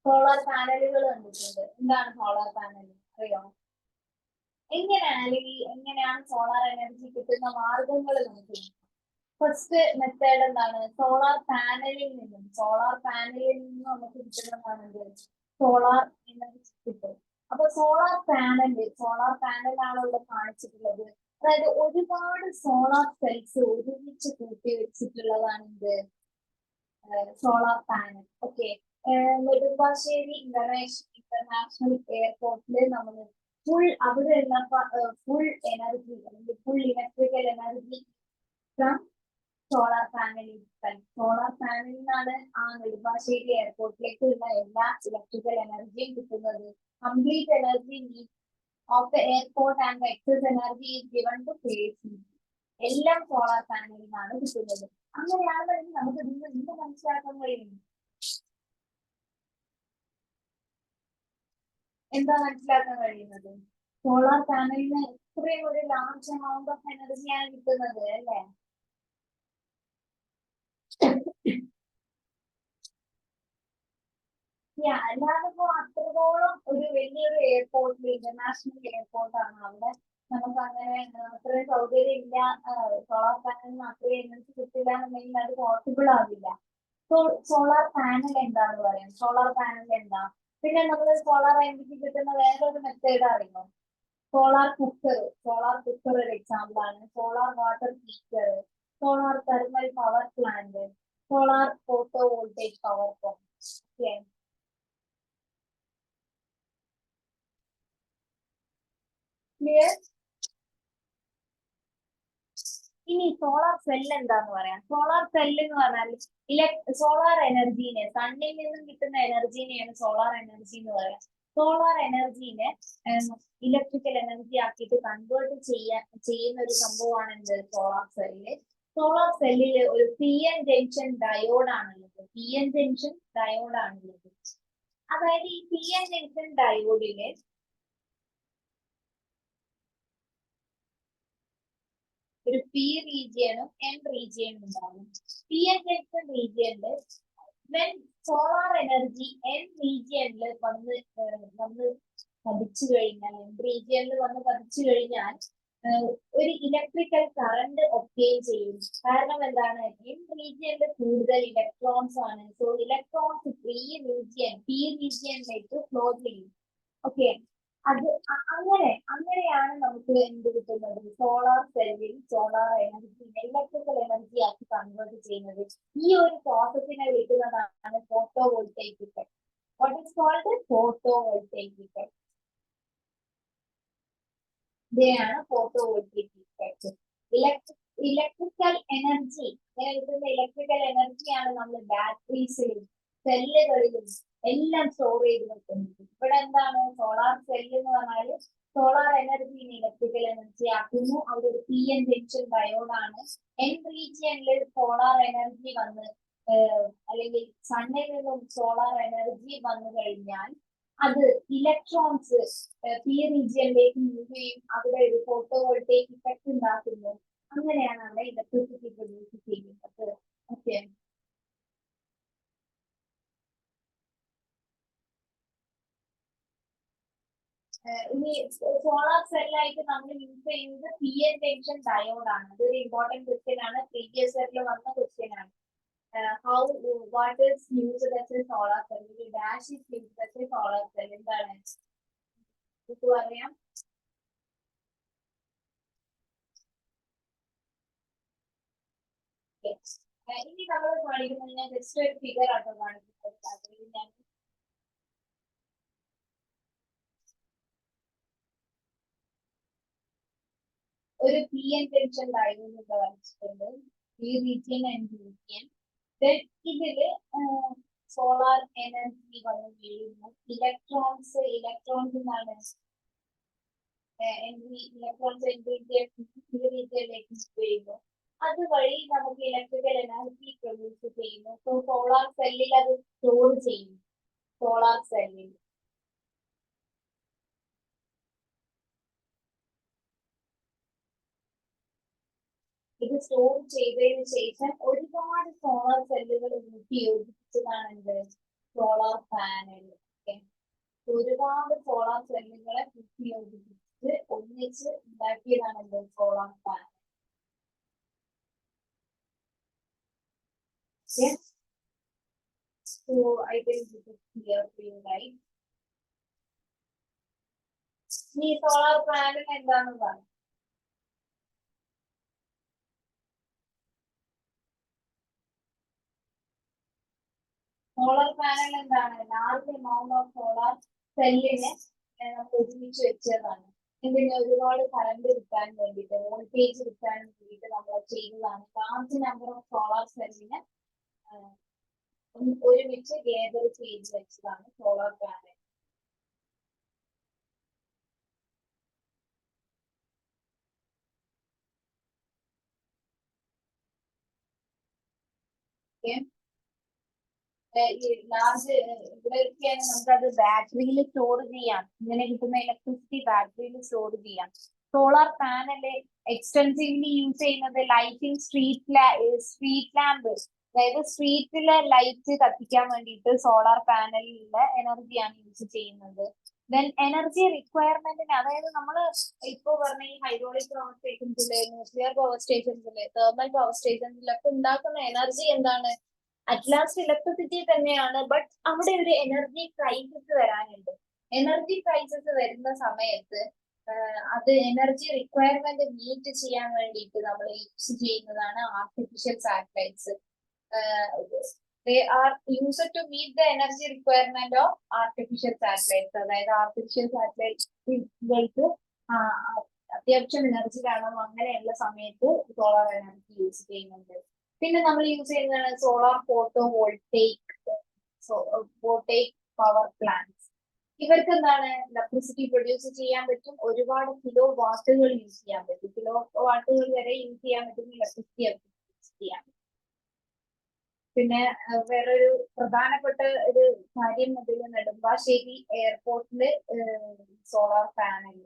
Solar പാനലുകൾ കണ്ടിട്ടുണ്ട്. എന്താണ് solar panel അറിയോ? എങ്ങനെയാണ് solar energy കിട്ടുന്ന മാർഗങ്ങൾ നമുക്ക്? First method എന്താണ്? സോളാർ പാനലിൽ നിന്നും നമുക്ക് കിട്ടുന്നതാണ് സോളാർ എനർജി കിട്ടും. അപ്പൊ സോളാർ പാനലാണ് ഇവിടെ കാണിച്ചിട്ടുള്ളത്. അതായത് ഒരുപാട് സോളാർ സെൽസ് ഒരുമിച്ച് കൂട്ടി വെച്ചിട്ടുള്ളതാണ് ഇത് solar panel. Okay, Nedumbassery international എയർപോർട്ടിൽ നമ്മൾ അവിടെയുള്ള ഫുൾ എനർജി അല്ലെങ്കിൽ full electrical energy from solar പാനലിൽ നിന്നാണ് ആ നെടുമ്പാശ്ശേരി എയർപോർട്ടിലേക്കുള്ള എല്ലാ ഇലക്ട്രിക്കൽ എനർജിയും കിട്ടുന്നത്. Complete energy of the airport and excess energy is given to KEC. എല്ലാം സോളാർ പാനലിൽ നിന്നാണ് കിട്ടുന്നത്. അങ്ങനെയാണെന്നുണ്ടെങ്കിൽ നമുക്ക് എന്ത് മനസ്സിലാക്കാൻ കഴിയും? എന്താ മനസ്സിലാക്കാൻ കഴിയുന്നത്? സോളാർ പാനലിന് ഇത്രയും ഒരു ലാർജ് എമൗണ്ട് ഓഫ് എനർജിയാണ് കിട്ടുന്നത് അല്ലേ? അല്ലാതെ ഇപ്പോ അത്രത്തോളം ഒരു വലിയൊരു എയർപോർട്ടിൽ, ഇന്റർനാഷണൽ എയർപോർട്ടാണ്, അവിടെ നമുക്ക് അങ്ങനെ അത്രയും സൗകര്യം ഇല്ല. സോളാർ പാനലിന് അത്രയും എനർജി കിട്ടില്ല എന്നുണ്ടെങ്കിൽ അത് പോസിബിൾ ആവില്ല. സോളാർ പാനൽ എന്താന്ന് പറയാം. സോളാർ പാനൽ എന്താ? പിന്നെ നമ്മൾ സോളാർ എനർജി കിട്ടുന്ന വേറൊരു മെത്തേഡ് അറിയുമോ? സോളാർ കുക്കർ ഒരു എക്സാമ്പിൾ ആണ്. Solar water heater, solar thermal power plant, solar photo voltage power plant. Clear? ഇനി സോളാർ സെൽ എന്താന്ന് പറയാം. സോളാർ സെൽ എന്ന് പറഞ്ഞാൽ സോളാർ എനർജീനെ, സണ്ണിൽ നിന്നും കിട്ടുന്ന എനർജീനെയാണ് സോളാർ എനർജി എന്ന് പറയാം. സോളാർ എനർജീനെ ഇലക്ട്രിക്കൽ എനർജി ആക്കിയിട്ട് കൺവേർട്ട് ചെയ്യുന്ന ഒരു സംഭവമാണ് എന്ത്? Solar cell. സോളാർ സെല്ലിൽ ഒരു PN ജംഗ്ഷൻ ഡയോഡ് ആണുള്ളത്. അതായത് ഈ PN ജംഗ്ഷൻ ഡയോഡില് ഒരു P റീജിയനും N റീജിയനും ഉണ്ടാകും. PN ജംഗ്ഷൻ റീജിയനില് സോളാർ എനർജി N റീജിയനിൽ വന്ന് പതിച്ചു കഴിഞ്ഞാൽ, ഒരു ഇലക്ട്രിക്കൽ കറണ്ട് ഒബ്റ്റെയിൻ ചെയ്യും. കാരണം എന്താണ്? N റീജിയനിൽ കൂടുതൽ ഇലക്ട്രോൺസ് ആണ്. സോ ഇലക്ട്രോൺസ് P റീജിയനിലേക്ക് ഫ്ലോ ചെയ്യും. ഓക്കെ, അങ്ങനെയാണ് നമുക്ക് എന്ത് കിട്ടുന്നത്? സോളാർ സെല്ലിൽ സോളാർ എനർജി ഇലക്ട്രിക്കൽ എനർജി ആക്കി കൺവേർട്ട് ചെയ്യുന്നത്. ഈ ഒരു പ്രോസസ്സിനെ വിളിക്കുന്നതാണ് photovoltaic effect. What is called? Photovoltaic effect. ഇതാണ് photovoltaic effect. Electrical energy കിട്ടുന്ന ഇലക്ട്രിക്കൽ എനർജിയാണ് നമ്മൾ ബാറ്ററീസിലും സെല്ലുകളിലും എല്ലാം സ്റ്റോർ ചെയ്ത് വെക്കുന്നത്. ഇവിടെ എന്താണ്? സോളാർ സെല്ല് എന്ന് പറഞ്ഞാൽ സോളാർ എനർജിനെ ഇലക്ട്രിക്കൽ എനർജി ആക്കുന്നു. അവിടെ ഒരു PN ജംഗ്ഷൻ ഡയോഡാണ്. N റീജിയനിൽ സോളാർ എനർജി അല്ലെങ്കിൽ സണ്ണിൽ നിന്നും സോളാർ എനർജി വന്നു കഴിഞ്ഞാൽ അത് ഇലക്ട്രോൺസ് P റീജിയനിലേക്ക് മൂവ് ചെയ്യും. അവിടെ ഒരു ഫോട്ടോ വോൾട്ടേക് ഇഫക്റ്റ് ഉണ്ടാക്കുന്നു. അങ്ങനെയാണ് അവിടെ ഇലക്ട്രിസിറ്റി പ്രൊഡ്യൂസ് ചെയ്യുന്നത്. ഓക്കെ, ഇനി സോളാർ സെല്ലായിട്ട് നമ്മൾ യൂസ് ചെയ്യുന്നത് PN ജംഗ്ഷൻ ഡയോഡാണ്. അതൊരു ഇമ്പോർട്ടന്റ് ക്വസ്റ്റ്യൻ ആണ്. പ്രീവിയസ് ഇയറിൽ വന്ന ക്വസ്റ്റ്യൻ ആണ്. What is used as a solar cell? Dash is used as a solar cell. എന്താണ് നമുക്ക് പറയാം? ഇനി നമ്മൾ കാണിക്കുന്നത്, ഞാൻ ജസ്റ്റ് ഒരു ഫിഗർ ആട്ടോ കാണിക്കുന്നത്. ഞാൻ ഒരു PN ജംഗ്ഷൻ ഡയോഡ് വരച്ചിട്ടുണ്ട്. ഈ റീജിയൻ ആൻഡ് റീജിയൻ. ഇതില് സോളാർ എനർജി വന്ന് വീഴുന്നു. ഇലക്ട്രോൺസ് എന്നാണ് ഇലക്ട്രോൺസ് റീജിയനിലേക്ക് വീഴുന്നു. അതുവഴി നമുക്ക് ഇലക്ട്രിക്കൽ എനർജി പ്രൊഡ്യൂസ് ചെയ്യുന്നു. സോ സോളാർ സെല്ലിൽ അത് സ്റ്റോർ ചെയ്യുന്നു. സോളാർ സെല്ലിൽ ഇത് സ്റ്റോർ ചെയ്തതിനു ശേഷം ഒരുപാട് സോളാർ സെല്ലുകൾ യോജിപ്പിച്ചതാണ് എന്ത് സോളാർ പാനൽ. ഒരുപാട് സോളാർ സെല്ലുകളെ യോജിപ്പിച്ച് ഒന്നിച്ച് ഉണ്ടാക്കിയതാണ് എന്ത് solar panel. So I think this is clear for you, right? ഈ സോളാർ പാനൽ എന്താണെന്ന് പറയാം. സോളാർ പാനൽ എന്താണ്? ലാർജ് എമൗണ്ട് ഓഫ് സോളാർ സെല്ലിനെ നമ്മൾ ഒരുമിച്ച് വെച്ചതാണ്. ഇതിന് ഒരുപാട് കറണ്ട് കിട്ടാൻ വേണ്ടിയിട്ട്, വോൾട്ടേജ് കിട്ടാൻ വേണ്ടിയിട്ട് നമ്മൾ ചെയ്തതാണ്. ലാർജ് നമ്പർ ഓഫ് സോളാർ സെല്ലിനെ ഒരുമിച്ച് ഗേദർ ചെയ്ത് വെച്ചതാണ് സോളാർ പാനൽ. ലാർജ് ഇവിടെയൊക്കെയാണ് നമുക്കത് ബാറ്ററിയിൽ സ്റ്റോർ ചെയ്യാം. ഇങ്ങനെ കിട്ടുന്ന ഇലക്ട്രിസിറ്റി ബാറ്ററിയിൽ സ്റ്റോർ ചെയ്യാം. സോളാർ പാനല് എക്സ്റ്റെൻസീവ്ലി യൂസ് ചെയ്യുന്നത് ലൈറ്റിംഗ് സ്ട്രീറ്റ് ലാമ്പ്, അതായത് സ്ട്രീറ്റിലെ ലൈറ്റ് കത്തിക്കാൻ വേണ്ടിയിട്ട് സോളാർ പാനലിലുള്ള എനർജിയാണ് യൂസ് ചെയ്യുന്നത്. ദെൻ എനർജി റിക്വയർമെന്റിന്, അതായത് നമ്മൾ ഇപ്പോ പറഞ്ഞ ഈ ഹൈഡ്രോളിക് പവർ സ്റ്റേഷൻസിലെ, ന്യൂക്ലിയർ പവർ സ്റ്റേഷൻസിലെ, തെർമൽ പവർ സ്റ്റേഷൻസിലൊക്കെ ഉണ്ടാക്കുന്ന എനർജി എന്താണ്? അറ്റ് ലാസ്റ്റ് ഇലക്ട്രിസിറ്റി തന്നെയാണ്. ബട്ട് അവിടെ ഒരു എനർജി ക്രൈസിസ് വരാനുണ്ട്. എനർജി ക്രൈസിസ് വരുന്ന സമയത്ത് അത് എനർജി റിക്വയർമെന്റ് മീറ്റ് ചെയ്യാൻ വേണ്ടിയിട്ട് നമ്മൾ യൂസ് ചെയ്യുന്നതാണ് artificial satellites. they are used to meet the energy requirement of artificial satellites. അതായത് ആർട്ടിഫിഷ്യൽ സാറ്റലൈറ്റ്സ് അത്യാവശ്യം എനർജി വേണം, അങ്ങനെയുള്ള സമയത്ത് സോളാർ എനർജി യൂസ് ചെയ്യുന്നുണ്ട്. പിന്നെ നമ്മൾ യൂസ് ചെയ്യുന്നതാണ് സോളാർ വോൾട്ടേക് പവർ പ്ലാന്റ്സ്. ഇവർക്ക് എന്താണ്? ഇലക്ട്രിസിറ്റി പ്രൊഡ്യൂസ് ചെയ്യാൻ പറ്റും. ഒരുപാട് കിലോ വാട്ടുകൾ യൂസ് ചെയ്യാൻ പറ്റും. കിലോ വാട്ടുകൾ വരെ യൂസ് ചെയ്യാൻ പറ്റും ഇലക്ട്രിസിറ്റി പ്രൊഡ്യൂസ് ചെയ്യാൻ. പിന്നെ വേറൊരു പ്രധാനപ്പെട്ട ഒരു കാര്യം അതിൽ നെടുമ്പാശ്ശേരി എയർപോർട്ടില് സോളാർ പാനൽ,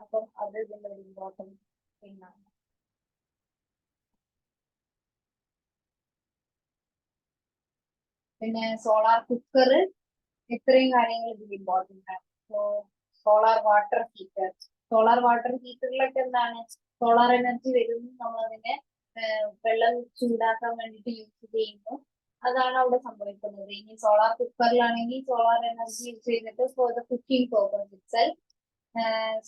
അപ്പം അത് ഇതിന്റെ ഒരു ഇമ്പോർട്ടൻറ്റ് തിങ്ങാണ്. പിന്നെ സോളാർ കുക്കർ, ഇത്രയും കാര്യങ്ങൾ ഇതിൽ ഇമ്പോർട്ടൻ്റ് ആണ്. Solar water heater. Solar water ഹീറ്ററിലൊക്കെ എന്താണ്? സോളാർ എനർജി വരുന്നു, നമ്മൾ അതിനെ വെള്ളം ചൂടാക്കാൻ വേണ്ടിയിട്ട് യൂസ് ചെയ്യുന്നു. അതാണ് അവിടെ സംഭവിക്കുന്നത്. ഇനി സോളാർ കുക്കറിലാണെങ്കിൽ സോളാർ എനർജി യൂസ് ചെയ്തിട്ട് for the cooking purpose itself.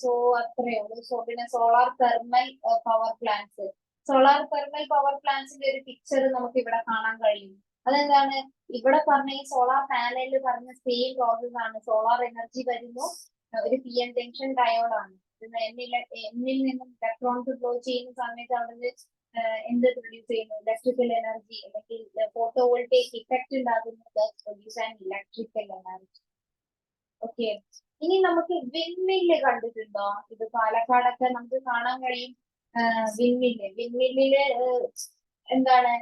So അത്രയേ ഉള്ളൂ. സോ പിന്നെ solar thermal power plants. Solar thermal power പ്ലാന്റ്സിന്റെ ഒരു പിക്ചർ നമുക്ക് ഇവിടെ കാണാൻ കഴിയും. അതെന്താണ്? ഇവിടെ പറഞ്ഞ ഈ സോളാർ പാനലിൽ പറഞ്ഞ സെയിം പ്രോസസ് ആണ്. സോളാർ എനർജി വരുന്നു, ഒരു പി എൻ ജംഗ്ഷൻ ഡയോഡാണ്. എന്നിൽ നിന്നും ഇലക്ട്രോൺസ് ഫ്ലോ ചെയ്യുന്ന സമയത്ത് അവിടെ എന്ത് പ്രൊഡ്യൂസ് ചെയ്യുന്നു? ഇലക്ട്രിക്കൽ എനർജി, അല്ലെങ്കിൽ ഫോട്ടോ വോൾട്ടേക് ഇഫക്റ്റ് ഉണ്ടാകുന്നത് produce and electrical energy. Okay, ഇനി നമുക്ക് വിൻമില്ല് കണ്ടിട്ടുണ്ടോ? ഇത് പാലക്കാടൊക്കെ നമുക്ക് കാണാൻ കഴിയും. വിൻമില്ലില് എന്താണ്?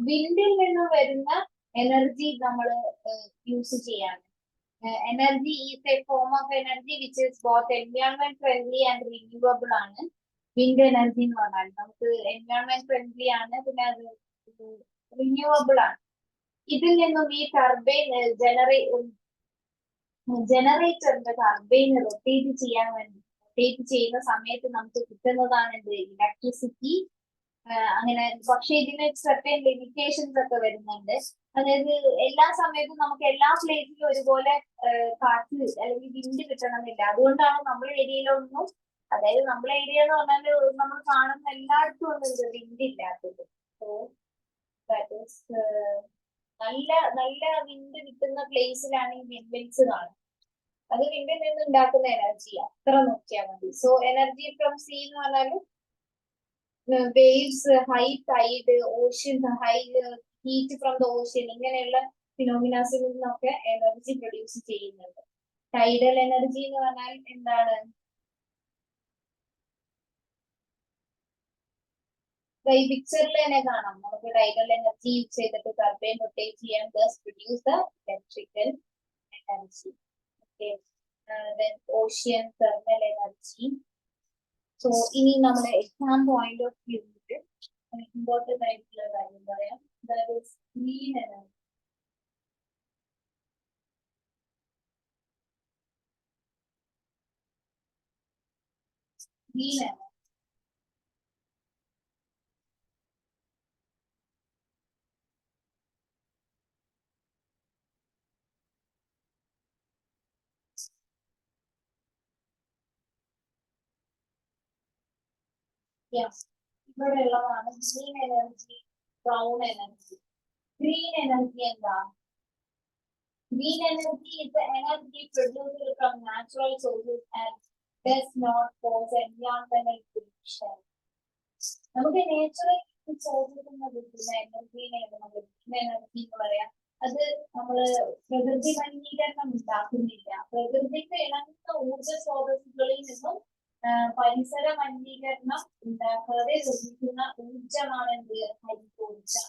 വിൻഡിൽ നിന്ന് വരുന്ന എനർജി നമ്മൾ യൂസ് ചെയ്യാണ്. Energy is A form of energy which is both environment friendly and renewable ആണ്. വിൻഡ് എനർജി എന്ന് പറഞ്ഞാൽ നമുക്ക് എൻവയോൺമെന്റ് ഫ്രണ്ട്ലി ആണ്, പിന്നെ അത് റിന്യൂവബിൾ ആണ്. ഇതിൽ നിന്നും ഈ ടർബൈൻ ജനറേറ്ററിന്റെ ടർബൈൻ റൊട്ടേറ്റ് ചെയ്യാൻ വേണ്ടി, റൊട്ടേറ്റ് ചെയ്യുന്ന സമയത്ത് നമുക്ക് കിട്ടുന്നതാണ് എന്ത്? ഇലക്ട്രിസിറ്റി. അങ്ങനെ, പക്ഷെ ഇതിന് സർട്ടൻ ലിമിറ്റേഷൻസ് ഒക്കെ വരുന്നുണ്ട്. അതായത് എല്ലാ സമയത്തും നമുക്ക് എല്ലാ പ്ലേസിലും ഒരുപോലെ കാറ്റ് അല്ലെങ്കിൽ വിൻഡ് കിട്ടണമെന്നില്ല. അതുകൊണ്ടാണ് നമ്മുടെ ഏരിയയിലൊന്നും, അതായത് നമ്മുടെ ഏരിയ എന്ന് പറഞ്ഞാൽ നമ്മൾ കാണുന്ന എല്ലായിടത്തും ഒന്നും വിൻഡ് ഇല്ലാത്തത്. സോ ദാറ്റ് ഈസ് നല്ല നല്ല വിൻഡ് കിട്ടുന്ന പ്ലേസിലാണ് ഈ വിൻഡ്മിൽസ് കാണുന്നത്. അത് വിൻഡിൽ നിന്ന് ഉണ്ടാക്കുന്ന എനർജി, അത്ര നോക്കിയാൽ മതി. സോ എനർജി ഫ്രം സീ എന്ന് പറഞ്ഞാൽ waves, high tide, ocean, high heat from the ocean, ഇങ്ങനെയുള്ള ഫിനോമിനാസിൽ നിന്നൊക്കെ എനർജി പ്രൊഡ്യൂസ് ചെയ്യുന്നുണ്ട്. ടൈഡൽ എനർജി എന്ന് പറഞ്ഞാൽ എന്താണ്? ഈ പിക്ചറിൽ തന്നെ കാണാം, നമുക്ക് ടൈഡൽ എനർജി യൂസ് ചെയ്തിട്ട് ടർബൈൻ റൊട്ടേറ്റ് ചെയ്യാൻ, thus produce the electrical energy. Okay. Then ocean thermal energy. So ഇനി നമ്മുടെ എക്സാം പോയിന്റ് ഓഫ് വ്യൂവിൽ ഇമ്പോർട്ടന്റ് ആയിട്ടുള്ള കാര്യം പറയാം, that is green energy. Green energy. Yes. ഇവിടെ ഉള്ളതാണ് green energy, brown energy. Green energy എന്താ? Green energy is the energy produced from natural sources and does not cause environmental pollution. നമുക്ക് natural sources നിന്ന് കിട്ടുന്ന എനർജിനെയാണ് നമ്മൾ ഗ്രീൻ എനർജി എന്ന് പറയാം. അത് നമ്മള് പ്രകൃതി മലിനീകരണം ഉണ്ടാക്കുന്നില്ല. പ്രകൃതിക്ക് ഇണങ്ങുന്ന ഊർജ സ്രോതസ്സുകളിൽ നിന്നും പരിസര മലിനീകരണം ഉണ്ടാക്കാതെ ലഭിക്കുന്ന ഊർജമാണ് എന്ത്? ഹരിതോർജം.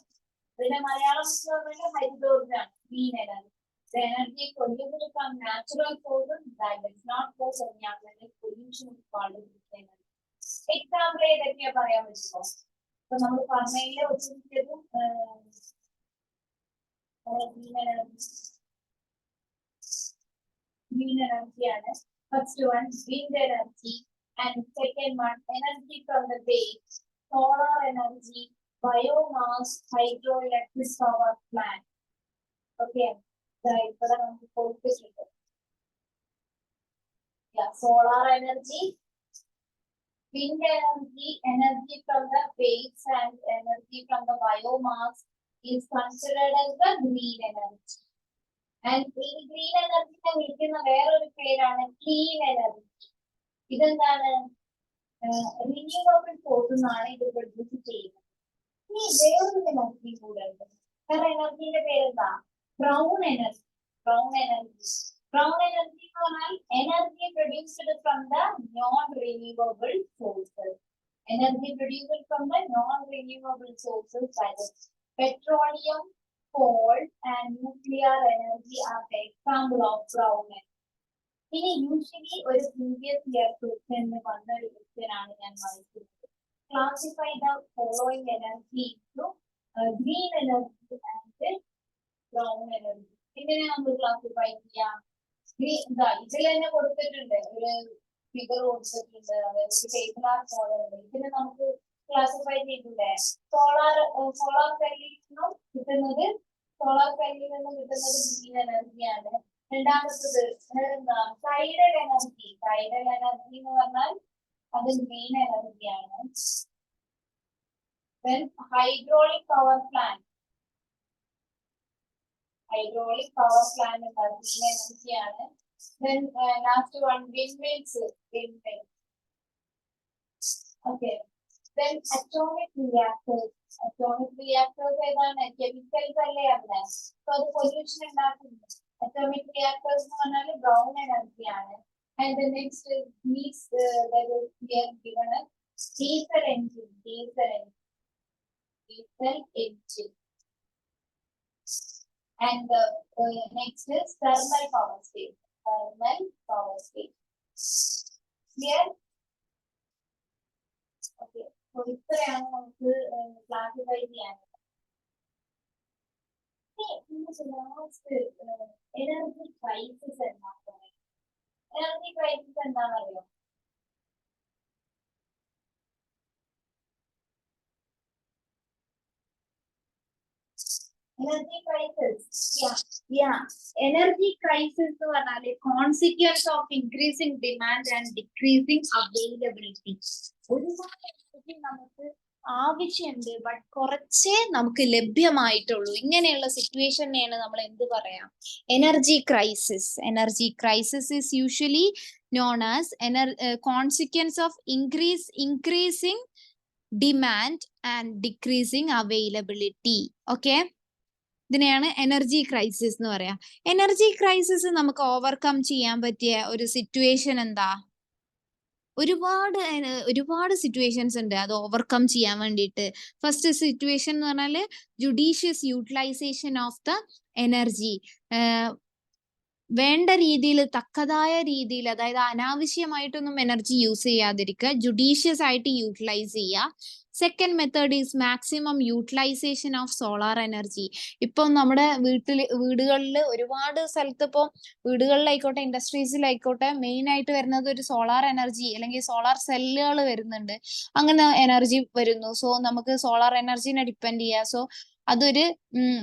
അതിന്റെ മലയാളം എന്ന് പറഞ്ഞാൽ ഹരിതോർജമാണ്, green energy. The energy produced from natural sources that does not cause environmental pollution is called green energy. Example ഏതൊക്കെയാ പറയാൻ പറ്റുമോ? ഇപ്പൊ നമ്മൾ പറഞ്ഞതിലെ ഒത്തിരിക്കും green energy ആണ്. First one wind energy, and second one energy from the base, solar energy, biomass, hydroelectric power plant. Okay. ഇവിടെ നമുക്ക് കൊടുത്തിട്ടുണ്ട്. Solar energy, wind energy, energy from the base and energy from the biomass is considered as the green energy. And ഈ green energy വിളിക്കുന്ന വേറൊരു പേരാണ് clean energy. ഇതെന്താണ്? Renewable source എന്നാണ് ഇത് പ്രൊഡ്യൂസ് ചെയ്യുന്നത്. ഇനി വേറൊരു എനർജി കൂടെ ഉണ്ട്. വേറെ എനർജിന്റെ പേരെന്താ? Brown energy. Brown energy. Brown energy എന്ന് പറഞ്ഞാൽ energy produced from the non-renewable sources. Energy produced from the non-renewable sources, that is petroleum, coal and nuclear energy are the example of brown energy. ഇനി usually ഒരു previous year question വന്ന ഒരു question ആണ് ഞാൻ വായിക്കുന്നത്. Classify the following energy into green energy and brown energy. എങ്ങനെ നമ്മൾ classify ചെയ്യാം? ഇതിൽ തന്നെ കൊടുത്തിട്ടുണ്ട്, ഒരു ഫിഗർ കൊടുത്തിട്ടുണ്ട്, അതായത് ടേബിളാർ ഫോളോ. ഇതിന് നമുക്ക് ക്ലാസിഫൈ ചെയ്തില്ലേ? സോളാർ സെല്ലിൽ നിന്നും കിട്ടുന്നത് ഗ്രീൻ എനർജിയാണ്. രണ്ടാമത്തത് എന്താ? Tidal energy. ടൈഡൽ എനർജി എന്ന് പറഞ്ഞാൽ അത് ഗ്രീൻ എനർജിയാണ്. Hydraulic power plant. Hydraulic power plant is green energy ആണ്. Then last one windmills. Okay. Then atomic reactors. Atomic reactors ഏതാണ്? കെമിക്കൽസ് അല്ലേ അവിടെ? So അത് പൊല്യൂഷൻ ഉണ്ടാക്കുന്നു. Atomic reactors എന്ന് പറഞ്ഞാൽ ബ്രൗൺ എനർജി ആണ്. And the next is these that is here given as diesel engine. Diesel engine. And the next is thermal power station. Thermal power station. Here, okay. So ഇത്രയാണ് നമുക്ക് classify ചെയ്യാൻ. Energy crisis എന്താണ്? Energy crisis എന്താണെന്നറിയോ? Energy crisis, energy crisis എന്ന് പറഞ്ഞാല് consequence of increasing demand and decreasing availability. ഒരുപാട് energy നമുക്ക് ആവശ്യമുണ്ട്, ബട്ട് കുറച്ചേ നമുക്ക് ലഭ്യമായിട്ടുള്ളൂ. ഇങ്ങനെയുള്ള സിറ്റുവേഷനെയാണ് നമ്മൾ എന്ത് പറയാം? Energy crisis. Energy crisis is usually known as consequence of increasing demand and decreasing availability. Okay, ഇതിനെയാണ് എനർജി ക്രൈസിസ് എന്ന് പറയാ. എനർജി ക്രൈസിസ് നമുക്ക് ഓവർകം ചെയ്യാൻ പറ്റിയ ഒരു സിറ്റുവേഷൻ എന്താ? ഒരുപാട് സിറ്റുവേഷൻസ് ഉണ്ട് അത് ഓവർകം ചെയ്യാൻ വേണ്ടിയിട്ട്. ഫസ്റ്റ് സിറ്റുവേഷൻ എന്ന് പറഞ്ഞാല് judicious utilisation of the energy. വേണ്ട രീതിയിൽ, തക്കതായ രീതിയിൽ, അതായത് അനാവശ്യമായിട്ടൊന്നും എനർജി യൂസ് ചെയ്യാതിരിക്കുക, ജുഡീഷ്യസ് ആയിട്ട് യൂട്ടിലൈസ് ചെയ്യുക. Second method is maximum utilisation of solar energy. ഇപ്പൊ നമ്മുടെ വീടുകളിൽ ഒരുപാട് സ്ഥലത്ത്, ഇപ്പോൾ വീടുകളിലായിക്കോട്ടെ ഇൻഡസ്ട്രീസിലായിക്കോട്ടെ, മെയിൻ ആയിട്ട് വരുന്നത് ഒരു സോളാർ എനർജി അല്ലെങ്കിൽ സോളാർ സെല്ലുകൾ വരുന്നുണ്ട്. അങ്ങനെ എനർജി വരുന്നു. സോ നമുക്ക് സോളാർ എനർജിനെ ഡിപ്പെൻഡ് ചെയ്യാം. സോ അതൊരു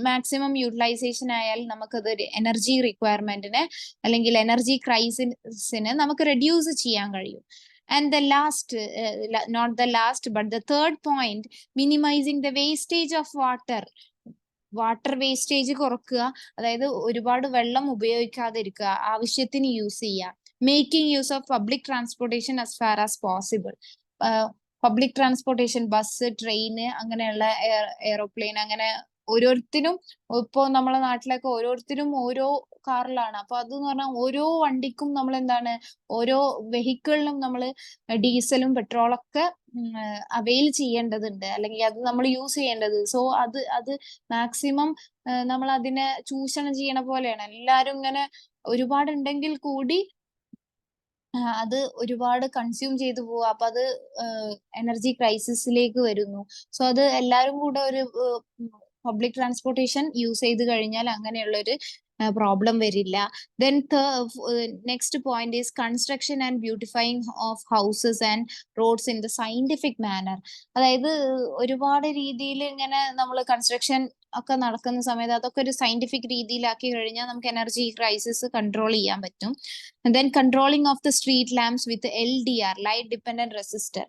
മാക്സിമം യൂട്ടിലൈസേഷൻ ആയാൽ നമുക്കതൊരു എനർജി റിക്വയർമെന്റിനെ അല്ലെങ്കിൽ എനർജി ക്രൈസിസിനെ നമുക്ക് റെഡ്യൂസ് ചെയ്യാൻ കഴിയും. And the last, not the last, but the third point, minimizing the wastage of water. Water wastage കുറക്കുക, അതായത് ഒരുപാട് വെള്ളം ഉപയോഗിക്കാതിരിക്കുക, ആവശ്യത്തിന് യൂസ് ചെയ്യുക. Making use of public transportation as far as possible. Public transportation, bus, train, അങ്ങനെയുള്ള aeroplane, അങ്ങനെ ഓരോരുത്തരും ഇപ്പോ നമ്മളെ നാട്ടിലൊക്കെ ഓരോരുത്തരും ഓരോ കാറിലാണ്. അപ്പൊ അതെന്ന് പറഞ്ഞാൽ ഓരോ വണ്ടിക്കും നമ്മൾ എന്താണ്, ഓരോ വെഹിക്കിളിനും നമ്മൾ ഡീസലും പെട്രോളൊക്കെ അവെയിൽ ചെയ്യേണ്ടതുണ്ട്, അല്ലെങ്കിൽ അത് നമ്മൾ യൂസ് ചെയ്യേണ്ടത്. സോ അത് മാക്സിമം നമ്മൾ അതിനെ ചൂഷണം ചെയ്യണ പോലെയാണ്. എല്ലാരും ഇങ്ങനെ ഒരുപാടുണ്ടെങ്കിൽ കൂടി അത് ഒരുപാട് കൺസ്യൂം ചെയ്തു പോവുക. അപ്പൊ അത് എനർജി ക്രൈസിസിലേക്ക് വരുന്നു. സോ അത് എല്ലാരും കൂടെ ഒരു പബ്ലിക് ട്രാൻസ്പോർട്ടേഷൻ യൂസ് ചെയ്ത് കഴിഞ്ഞാൽ അങ്ങനെയുള്ള ഒരു പ്രോബ്ലം വരില്ല. Then next point is construction and beautifying of houses and roads in the scientific manner. അതായത് ഒരുപാട് രീതിയിൽ ഇങ്ങനെ നമ്മൾ കൺസ്ട്രക്ഷൻ ഒക്കെ നടക്കുന്ന സമയത്ത് അതൊക്കെ ഒരു സയന്റിഫിക് രീതിയിലാക്കി കഴിഞ്ഞാൽ നമുക്ക് എനർജി ക്രൈസിസ് കൺട്രോൾ ചെയ്യാൻ പറ്റും. Then controlling of the street lamps with LDR, light dependent resistor.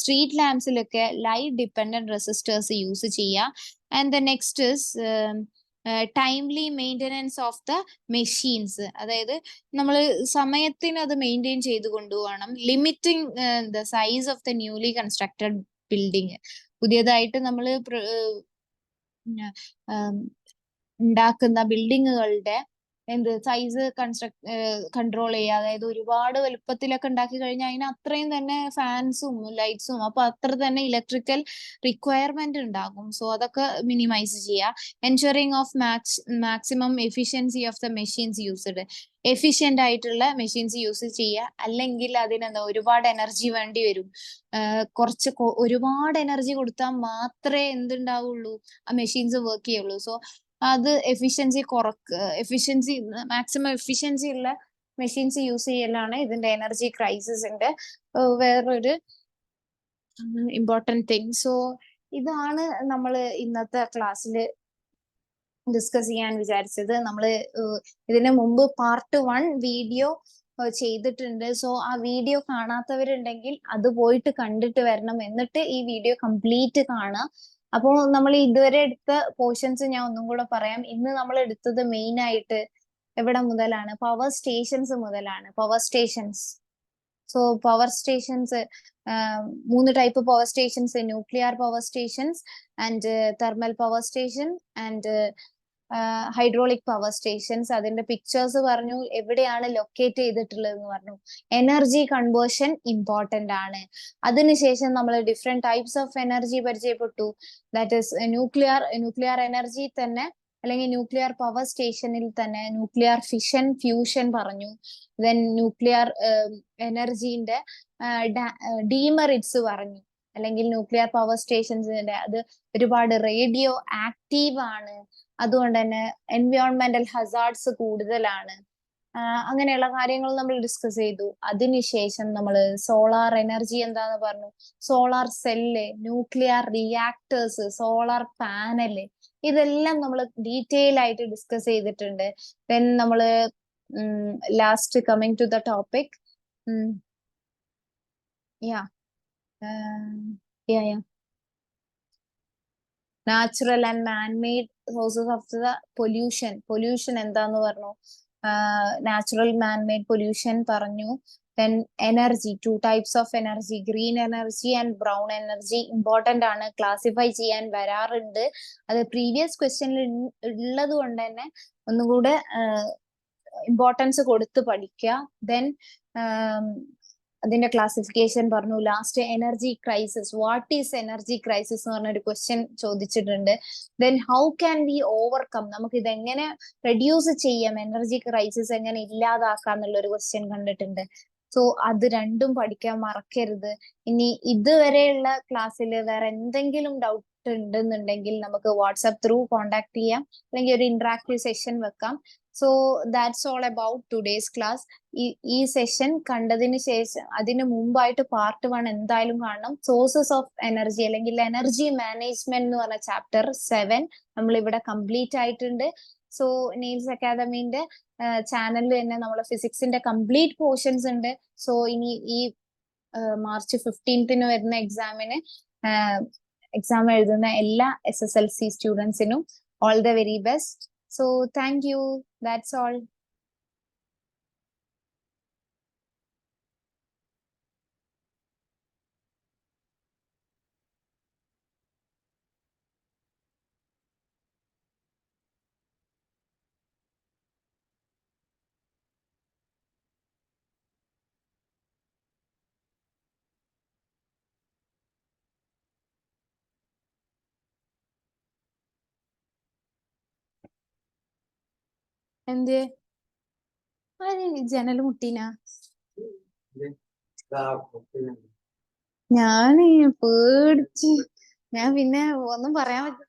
Street ലാംപ്സിലൊക്കെ ലൈറ്റ് ഡിപ്പെൻഡന്റ് റെസിസ്റ്റേഴ്സ് യൂസ് ചെയ്യുക. And the next is timely maintenance of the machines. അതായത് നമ്മൾ സമയത്തിന് അത് മെയിൻറ്റെയിൻ ചെയ്ത് കൊണ്ടുപോകണം. Limiting the size of the newly constructed building. പുതിയതായിട്ട് നമ്മൾ ഉണ്ടാക്കുന്ന ബിൽഡിങ്ങുകളുടെ സൈസ് കൺട്രോൾ ചെയ്യുക. അതായത് ഒരുപാട് വലുപ്പത്തിലൊക്കെ ഉണ്ടാക്കി കഴിഞ്ഞാൽ അതിന് അത്രയും തന്നെ ഫാൻസും ലൈറ്റ്സും, അപ്പൊ അത്ര തന്നെ ഇലക്ട്രിക്കൽ റിക്വയർമെന്റ് ഉണ്ടാകും. സോ അതൊക്കെ മിനിമൈസ് ചെയ്യുക. Ensuring of maximum efficiency of the machines used. Efficient ആയിട്ടുള്ള മെഷീൻസ് യൂസ് ചെയ്യുക, അല്ലെങ്കിൽ അതിനെന്താ ഒരുപാട് എനർജി വേണ്ടി വരും. ഒരുപാട് എനർജി കൊടുത്താൽ മാത്രമേ എന്തുണ്ടാവുള്ളൂ, ആ മെഷീൻസ് വർക്ക് ചെയ്യുള്ളൂ. സോ അത് എഫിഷ്യൻസി മാക്സിമം എഫിഷ്യൻസി ഉള്ള മെഷീൻസ് യൂസ് ചെയ്യലാണ് ഇതിന്റെ എനർജി ക്രൈസിസിന്റെ വേറൊരു ഇമ്പോർട്ടൻറ്റ് തിങ്. സോ ഇതാണ് നമ്മൾ ഇന്നത്തെ ക്ലാസ്സിൽ ഡിസ്കസ് ചെയ്യാൻ വിചാരിച്ചത്. നമ്മൾ ഇതിന് മുമ്പ് പാർട്ട് 1 വീഡിയോ ചെയ്തിട്ടുണ്ട്. സോ ആ വീഡിയോ കാണാത്തവരുണ്ടെങ്കിൽ അത് പോയിട്ട് കണ്ടിട്ട് വരണം, എന്നിട്ട് ഈ വീഡിയോ കംപ്ലീറ്റ് കാണുക. അപ്പോൾ നമ്മൾ ഇതുവരെ എടുത്ത പോർഷൻസ് ഞാൻ ഒന്നും കൂടെ പറയാം. ഇന്ന് നമ്മൾ എടുത്തത് മെയിൻ ആയിട്ട് എവിടെ മുതലാണ്? പവർ സ്റ്റേഷൻസ് മുതലാണ്. Power stations. So power stations 3 type power stations: nuclear power stations and thermal power station and hydraulic power stations. അതിന്റെ പിക്ചേഴ്സ് പറഞ്ഞു, എവിടെയാണ് ലൊക്കേറ്റ് ചെയ്തിട്ടുള്ളത് എന്ന് പറഞ്ഞു. എനർജി കൺവേർഷൻ ഇമ്പോർട്ടന്റ് ആണ്. അതിനുശേഷം നമ്മൾ ഡിഫറെന്റ് ടൈപ്സ് ഓഫ് എനർജി പരിചയപ്പെട്ടു. ദാറ്റ് ഈസ് ന്യൂക്ലിയർ എനർജി തന്നെ, അല്ലെങ്കിൽ ന്യൂക്ലിയർ പവർ സ്റ്റേഷനിൽ തന്നെ ന്യൂക്ലിയർ ഫിഷൻ ഫ്യൂഷൻ പറഞ്ഞു. ദെൻ ന്യൂക്ലിയർ എനർജിന്റെ ഡീമെറിറ്റ്സ് പറഞ്ഞു. അല്ലെങ്കിൽ ന്യൂക്ലിയർ പവർ സ്റ്റേഷൻസിന്റെ അത് ഒരുപാട് റേഡിയോ ആക്റ്റീവ് ആണ്, അതുകൊണ്ട് തന്നെ എൻവയോൺമെന്റൽ ഹസാർഡ്സ് കൂടുതലാണ്. അങ്ങനെയുള്ള കാര്യങ്ങൾ നമ്മൾ ഡിസ്കസ് ചെയ്തു. അതിനുശേഷം നമ്മൾ സോളാർ എനർജി എന്താന്ന് പറഞ്ഞു. Solar cell, nuclear reactors, solar panel, ഇതെല്ലാം നമ്മൾ ഡീറ്റെയിൽ ആയിട്ട് ഡിസ്കസ് ചെയ്തിട്ടുണ്ട്. ദെൻ നമ്മൾ last coming to the topic, natural and manmade sources of the pollution. Pollution എന്താന്ന് പറഞ്ഞു. നാച്ചുറൽ മാൻമെയ്ഡ് പൊല്യൂഷൻ പറഞ്ഞു. Then energy, two types of energy, green energy and brown energy. Important ആണ്, classify ചെയ്യാൻ വരാറുണ്ട്. അത് previous ക്വസ്റ്റ്യനിൽ ഉള്ളത് കൊണ്ട് തന്നെ ഒന്നുകൂടെ ഇമ്പോർട്ടൻസ് കൊടുത്ത് പഠിക്കുക. ദെൻ അതിന്റെ ക്ലാസിഫിക്കേഷൻ പറഞ്ഞു. Last energy crisis, what is energy crisis എന്ന് പറഞ്ഞ ഒരു ക്വസ്റ്റ്യൻ ചോദിച്ചിട്ടുണ്ട്. Then how can we overcome, നമുക്ക് ഇതെങ്ങനെ റെഡ്യൂസ് ചെയ്യാം, എനർജി ക്രൈസിസ് എങ്ങനെ ഇല്ലാതാക്കാം എന്നുള്ള ഒരു ക്വസ്റ്റ്യൻ കണ്ടിട്ടുണ്ട്. സോ അത് രണ്ടും പഠിക്കാൻ മറക്കരുത്. ഇനി ഇതുവരെയുള്ള ക്ലാസ്സിൽ വേറെ എന്തെങ്കിലും ഡൗട്ട് ഉണ്ടെന്നുണ്ടെങ്കിൽ നമുക്ക് വാട്സ്ആപ്പ് ത്രൂ കോണ്ടാക്ട് ചെയ്യാം, അല്ലെങ്കിൽ ഒരു ഇന്ററാക്റ്റീവ് സെഷൻ വെക്കാം. So that's all about today's class. ഈ സെഷൻ കണ്ടതിന് ശേഷം അതിന് മുമ്പായിട്ട് പാർട്ട് 1 എന്തായാലും കാണണം. സോഴ്സസ് ഓഫ് എനർജി അല്ലെങ്കിൽ എനർജി മാനേജ്മെന്റ് എന്ന് പറഞ്ഞ ചാപ്റ്റർ 7 നമ്മൾ ഇവിടെ കംപ്ലീറ്റ് ആയിട്ടുണ്ട്. സോ നെയിൽസ് അക്കാദമിന്റെ ചാനലിൽ തന്നെ നമ്മളെ ഫിസിക്സിന്റെ കംപ്ലീറ്റ് പോർഷൻസ് ഉണ്ട്. സോ ഇനി ഈ മാർച്ച് 15 വരുന്ന എക്സാം എഴുതുന്ന എല്ലാ SSLC സ്റ്റുഡൻസിനും all the very best. So thank you, that's all. എന്ത് ജനൽ മുട്ടീനാ? ഞാന് പേടിച്ച്, ഞാൻ പിന്നെ ഒന്നും പറയാൻ പറ്റില്ല.